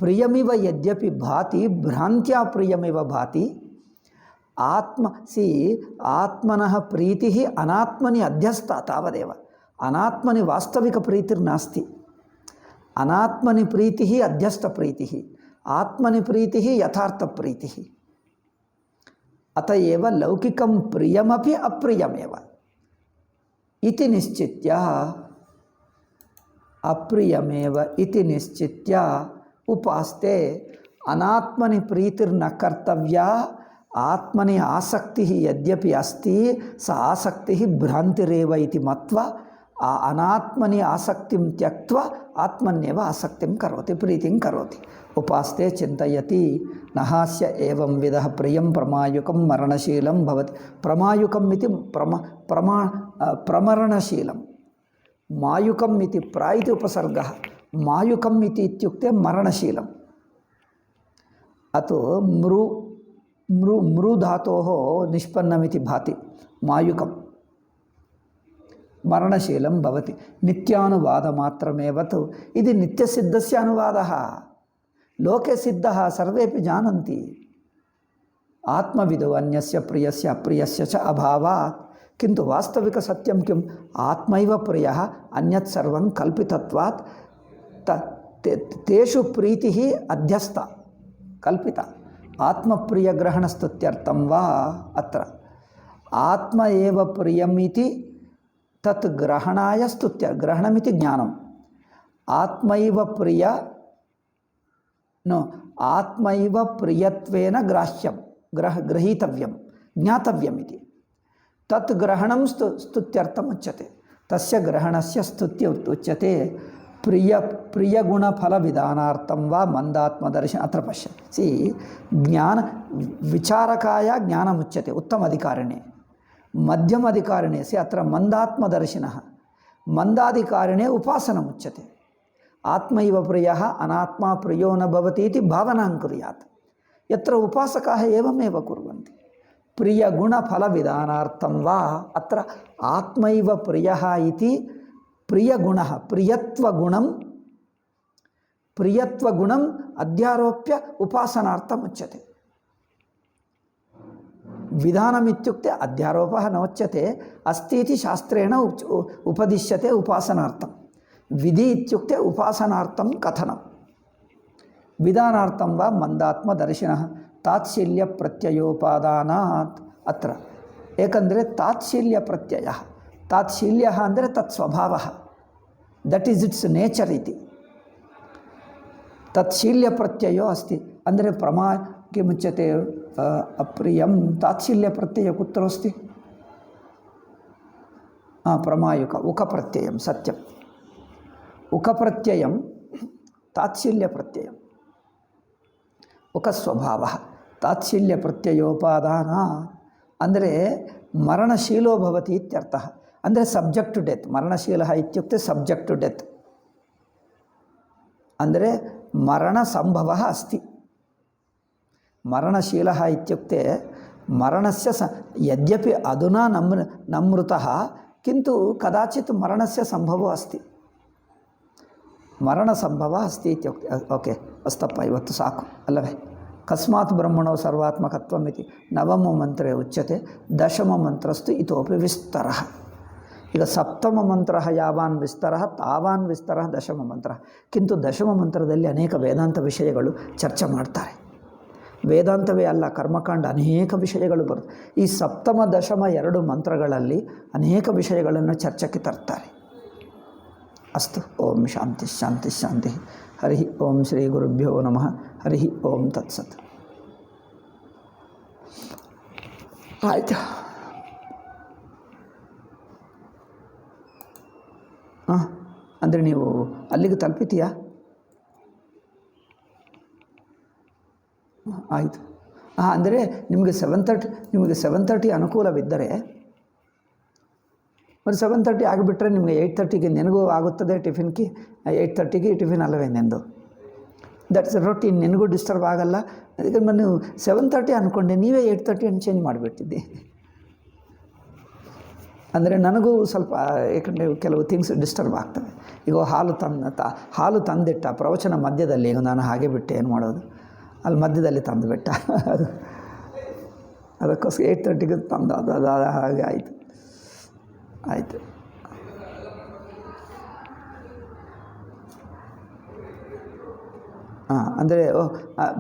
ಪ್ರಿಯಮಿವ ಯದ್ಯಪಿ ಭಾತಿ ಭ್ರಾಂತ್ಯಾ ಪ್ರಿಯಮಿವ ಭಾತಿ. ಆತ್ಮನಃ ಪ್ರೀತಿ ಅನಾತ್ಮನಿ ಅಧ್ಯಸ್ಥ ತಾವದೇವ. ಅನಾತ್ಮನಿ ವಾಸ್ತವಿಕ ಪ್ರೀತಿರ್ನಾಸ್ತಿ. ಅನಾತ್ಮನಿ ಪ್ರೀತಿ ಅಧ್ಯಸ್ಥ ಪ್ರೀತಿ, ಆತ್ಮನಿ ಪ್ರೀತಿ ಯಥಾರ್ಥ ಪ್ರೀತಿ. ಅತಏವ ಲೌಕಿಕಂ ಪ್ರಿಯಮಪಿ ಅಪ್ರಿಯಮೇವ ಇತಿ ನಿಶ್ಚಿತ್ಯ, ಅಪ್ರಿಯಮೇವ ಇತಿ ನಿಶ್ಚಿತ್ಯ ಉಪಾಸ್ತೆ. ಅನಾತ್ಮನಿ ಪ್ರೀತಿರ್ನ ಕರ್ತವ್ಯ, ಆತ್ಮನಿ ಆಸಕ್ತಿ ಯದ್ಯಪಿ ಅಸ್ತಿ ಸ ಆಸಕ್ತಿ ಭ್ರಾಂತಿರೇವ ಇತಿ ಮತ್ವಾ ಅನಾತ್ಮನಿ ಆಸಕ್ತಿಂ ತ್ಯಕ್ತ್ವಾ ಆತ್ಮನ್ಯೇವ ಆಸಕ್ತಿಂ ಕರೋತಿ, ಪ್ರೀತಿಂ ಕರೋತಿ. ಉಪಾಸ್ತೆ ಚಿಂತಯತಿ ನಹಾಸ್ಯ ಏವಂ ವಿಧಃ ಪ್ರಿಯಂ ಪ್ರಮಾಯುಕಂ ಮರಣಶೀಲಂ ಭವತಿ. ಪ್ರಮಾಯುಕಂ ಇತಿ ಪ್ರಮರಣಶೀಲಂ. ಮಾಯುಕಂ ಇತಿ ಪ್ರಾಯಿತಿ ಉಪಸರ್ಗಃ. ಮಾಯುಕಂ ಇತಿ ಇತ್ಯುಕ್ತೆ ಮರಣಶೀಲಂ. ಅತು ಮೃ ಧಾತೋಃ ನಿಷ್ಪನ್ನಮಿತಿ ಭಾತಿ ಮಾಯುಕಂ. ಮರಣಶೀಲಂ ಭವತಿ. ನಿತ್ಯಾನುವಾದ ಮಾತ್ರಮೇವತು ಇದು ನಿತ್ಯಸಿದ್ಧಸ್ಯ ಅನುವಾದಃ. ಲೋಕೆ ಸಿದ್ಧಃ ಸರ್ವೇಪಿ ಜಾನಂತಿ. ಆತ್ಮವಿದೋ ಅನ್ಯಸ್ಯ ಪ್ರಿಯಸ್ಯ ಅಪ್ರಿಯಸ್ಯ ಚ ಅಭಾವಾತ್. ಕಿಂತು ವಾಸ್ತವಿಕ ಸತ್ಯಂ ಕಿಂ ಆತ್ಮೈವ ಪ್ರಿಯಃ ಅನ್ಯತ್ ಸರ್ವಂ ಕಲ್ಪಿತತ್ವಾತ್ ತೇಷು ಪ್ರೀತಿ ಅಧ್ಯಸ್ಥ ಕಲ್ಪಿತ. ಆತ್ಮಪ್ರಿಯಗ್ರಹಣಸ್ತುತ್ಯರ್ಥಂ ವಾ ಅತ್ರ. ಆತ್ಮ ಏವ ಪ್ರಿಯಮಿತಿ ತತ್ ಗ್ರಹಣಾಯ ಸ್ತುತ್ಯ. ಗ್ರಹಣಮಿತಿ ಜ್ಞಾನಂ. ಆತ್ಮೈವ ಪ್ರಿಯ ಆತ್ಮೈವ ಪ್ರಿಯತ್ವೇನ ಗ್ರಾಹ್ಯಂ ಗ್ರಹೀತವ್ಯಂ ಜ್ಞಾತವ್ಯಮಿತಿ. ತತ್ ಗ್ರಹಣಂ ಸ್ತುತ್ಯರ್ಥಂ ಉಚ್ಯತೆ. ತಸ್ಯ ಗ್ರಹಣಸ್ಯ ಸ್ತುತ್ಯ ಉಚ್ಯತೆ. ಪ್ರಿಯಗುಣಫಲವಿಧಾನಾರ್ಥಂ ವಾ ಮಂದಾತ್ಮದರ್ಶನ. ಅತ್ರ ಪಶ್ಯ ಸಿ ಜ್ಞಾನ ವಿಚಾರಕಾಯ ಜ್ಞಾನಮುಚ್ಯತೆ ಉತ್ತಮಾಧಿಕಾರಿಣೆ. ಮಧ್ಯಮಾಧಿಕಾರಿಣೆ ಸಿ ಅತ್ರ ಮಂದಾತ್ಮದರ್ಶಿನಃ. ಮಂದಾಧಿಕಾರಿಣೆ ಉಪಾಸನಮುಚ್ಯತೆ. ಆತ್ಮೈವ ಪ್ರಿಯಃ ಅನಾತ್ಮ ಪ್ರಿಯೋ ನ ಭವತಿ ಇತಿ ಭಾವನಾಂ ಕುರ್ಯಾತ್. ಯತ್ರ ಉಪಾಸಕಾಃ ಏವಮೇವ ಕುರ್ವಂತಿ. ಪ್ರಿಯಗುಣಫಲವಿಧಾನಾರ್ಥಂ ವಾ ಅತ್ರ ಆತ್ಮೈವ ಪ್ರಿಯಃ ಇತಿ ಪ್ರಿಯಗುಣಃ ಪ್ರಿಯತ್ವಗುಣಂ ಅಧ್ಯಾರೋಪ್ಯ ಉಪಾಸನಾರ್ಥಂ ಉಚ್ಯತೆ. ವಿಧಾನಮಿತ್ಯುಕ್ತೆ ಅಧ್ಯಾರೋಪಃ ನ ಉಚ್ಯತೆ. ಅಸ್ತಿ ಇತಿ ಶಾಸ್ತ್ರೇಣ ಉಪದಿಶ್ಯತೆ ಉಪಾಸನಾರ್ಥಂ. ವಿಧಿ ಇತ್ಯುಕ್ತೆ ಉಪಾಸನಾರ್ಥಂ ಕಥನಂ. ವಿಧಾನಾರ್ಥಂ ವಾ ಮಂದಾತ್ಮದರ್ಶಿನಃ ತಾತ್ಸಲ್ಯ ಪ್ರತ್ಯಯೋಪಾದಾನಾತ್ ಅತ್ರ. ಏಕೆಂದರೆ ತಾತ್ಸಲ್ಯ ಪ್ರತ್ಯಯ. ತಾತ್ಸಲ್ಯ ಅಂದರೆ ತತ್ ಸ್ವಭಾವ. ದಟ್ ಈಸ್ ಇಟ್ಸ್ ನೇಚರ್ ಇತಿ. ತತ್ಶೀಲ್ಯ ಪ್ರತ್ಯಯೋ ಅಸ್ತಿ ಅಂದರೆ ಪ್ರಮಾಕ್ಕೆ ಮುಚ್ಯತೆ ಅಪ್ರಿಯಂ. ತಾತ್ಸಲ್ಯ ಪ್ರತ್ಯಯ ಕುತ್ರ ಅಸ್ತಿ? ಪ್ರಮಾಯುಕ ಉಕ ಪ್ರತ್ಯಯಂ ಸತ್ಯಂ. ಉಕ ಪ್ರತ್ಯಯಂ ತಾತ್ಸಲ್ಯ ಪ್ರತ್ಯಯಂ. ಉಕ ಸ್ವಭಾವ ತಾತ್ಸಲ್ಯ ಪ್ರತ್ಯಯೋಪಾದಾನ ಅಂದರೆ ಮರಣಶೀಲೋ ಭವತಿ ಇತ್ಯರ್ಥ. ಅಂದರೆ ಸಬ್ಜೆಕ್ಟ್ ಟು ಡೆತ್. ಮರಣಶೀಲ ಇತ್ಯುಕ್ತೆ ಸಬ್ಜೆಕ್ಟ್ ಟು ಡೆತ್ ಅಂದರೆ ಮರಣ ಸಂಭವ ಅಸ್ತಿ. ಮರಣಶೀಲ ಇತ್ಯುಕ್ತೆ ಮರಣಸ್ಯ ಯದ್ಯಪಿ ಅಧುನಾ ನಮೃತಃ ಕಿಂತು ಕದಾಚಿತ್ ಮರಣಸ್ಯ ಸಂಭವೋ ಅಸ್ತಿ. ಮರಣ ಸಂಭವ ಅಸ್ತಿ ಇತ್ಯುಕ್ತೆ. ಓಕೆ ಅಸ್ತಪ್ಪ, ಇವತ್ತು ಸಾಕು ಅಲ್ಲವೇ? ಕಸ್ಮಾತ್ ಬ್ರಹ್ಮಣೋ ಸರ್ವಾತ್ಮಕತ್ವಂ ಇತಿ ನವಮ ಮಂತ್ರೇ ಉಚ್ಯತೆ. ದಶಮ ಮಂತ್ರಸ್ತು ಇತೋಪಿ ವಿಸ್ತರಃ. ಈಗ ಸಪ್ತಮ ಮಂತ್ರ ಯಾವಾನ್ ವಿಸ್ತರಃ ತಾವಾನ್ ವಿಸ್ತರಃ ದಶಮ ಮಂತ್ರ. ಕಿಂತು ದಶಮ ಮಂತ್ರದಲ್ಲಿ ಅನೇಕ ವೇದಾಂತ ವಿಷಯಗಳು ಚರ್ಚೆ ಮಾಡ್ತಾರೆ. ವೇದಾಂತವೇ ಅಲ್ಲ, ಕರ್ಮಕಾಂಡ ಅನೇಕ ವಿಷಯಗಳು ಬರುತ್ತೆ. ಈ ಸಪ್ತಮ ದಶಮ ಎರಡು ಮಂತ್ರಗಳಲ್ಲಿ ಅನೇಕ ವಿಷಯಗಳನ್ನು ಚರ್ಚೆಗೆ ತರ್ತಾರೆ. ಅಸ್ತು. ಓಂ ಶಾಂತಿ ಶಾಂತಿ ಶಾಂತಿ. ಹರಿ ಓಂ ಶ್ರೀ ಗುರುಭ್ಯೋ ನಮಃ. ಹರಿ ಓಂ ತತ್ಸತ್. ಆಯ್ತು. ಅಂದರೆ ನೀವು ಅಲ್ಲಿಗೆ ತಲುಪಿತೀಯಾ? ಆಯಿತು. ಅಂದರೆ ನಿಮಗೆ 7:30 ಅನುಕೂಲವಿದ್ದರೆ ಮತ್ತು 7:30 ಆಗಿಬಿಟ್ರೆ ನಿಮಗೆ 8:30ಗೆ ನನಗೂ ಆಗುತ್ತದೆ ಟಿಫಿನ್ಗೆ. 8:30ಗೆ ಟಿಫಿನ್ ಅಲ್ಲವೇ ನೆಂದು. That's routine. ನಿನಗೂ ಡಿಸ್ಟರ್ಬ್ ಆಗಲ್ಲ. ಅದಕ್ಕೆ ನೀವು 7:30 ಅಂದ್ಕೊಂಡೆ, ನೀವೇ 8:30 ಚೇಂಜ್ ಮಾಡಿಬಿಟ್ಟಿದ್ದೆ. ಅಂದರೆ ನನಗೂ ಸ್ವಲ್ಪ, ಏಕೆಂದರೆ ಕೆಲವು ಥಿಂಗ್ಸ್ ಡಿಸ್ಟರ್ಬ್ ಆಗ್ತವೆ. ಈಗ ಹಾಲು ತಂದಿಟ್ಟ ಪ್ರವಚನ ಮಧ್ಯದಲ್ಲಿ, ಈಗ ನಾನು ಹಾಗೆ ಬಿಟ್ಟೆ, ಏನು ಮಾಡೋದು? ಅಲ್ಲಿ ಮಧ್ಯದಲ್ಲಿ ತಂದುಬಿಟ್ಟ. ಅದಕ್ಕೋಸ್ಕರ 8:30ಗೆ ತಂದು ಅದು ಹಾಗೆ ಆಯಿತು. ಅಂದರೆ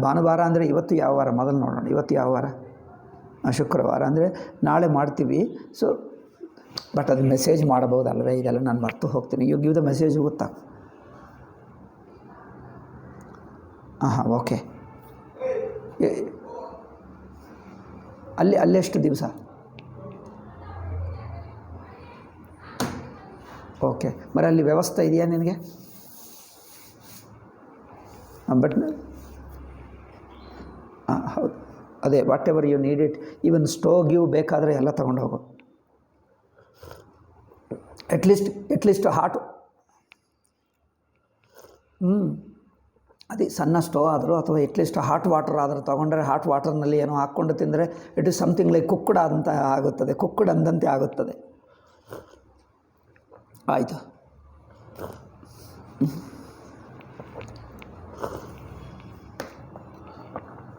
ಭಾನುವಾರ ಅಂದರೆ ಇವತ್ತು ಯಾವ ವಾರ ಮೊದಲು ನೋಡೋಣ. ಇವತ್ತು ಯಾವ ವಾರ? ಶುಕ್ರವಾರ. ಅಂದರೆ ನಾಳೆ ಮಾಡ್ತೀವಿ. ಸೊ ಬಟ್ ಅದು ಮೆಸೇಜ್ ಮಾಡಬಹುದಲ್ವೇ? ಇದೆಲ್ಲ ನಾನು ಮರ್ತು ಹೋಗ್ತೀನಿ. ಯು ಗಿವ್ ದ ಮೆಸೇಜ್ ಗೊತ್ತಾ? ಓಕೆ. ಅಲ್ಲೆಷ್ಟು ದಿವಸ? ಓಕೆ. మరి ಅಲ್ಲಿ ವ್ಯವಸ್ಥೆ ಇದೆಯಾ ನಿನಗೆ? ಬಟ್ ಹೌದು, ಅದೇ whatever you need it. Even stove give ಬೇಕಾದರೆ ಎಲ್ಲ ತೊಗೊಂಡು ಹೋಗು. ಎಟ್ಲೀಸ್ಟ್ ಹಾಟ್ ಅದೇ ಸಣ್ಣ ಸ್ಟೋವ್ ಆದರೂ ಅಥವಾ ಎಟ್ಲೀಸ್ಟ್ ಹಾಟ್ ವಾಟರ್ ಆದರೂ ತೊಗೊಂಡ್ರೆ, ಹಾಟ್ ವಾಟರ್ನಲ್ಲಿ ಏನೋ ಹಾಕ್ಕೊಂಡು ತಿಂದರೆ ಇಟ್ ಈಸ್ ಸಮಥಿಂಗ್ ಲೈಕ್ ಕುಕ್ಕುಡ್ ಅಂತ ಆಗುತ್ತದೆ. ಕುಕ್ಕುಡ್ ಅಂದಂತೆ ಆಗುತ್ತದೆ. ಆಯಿತು.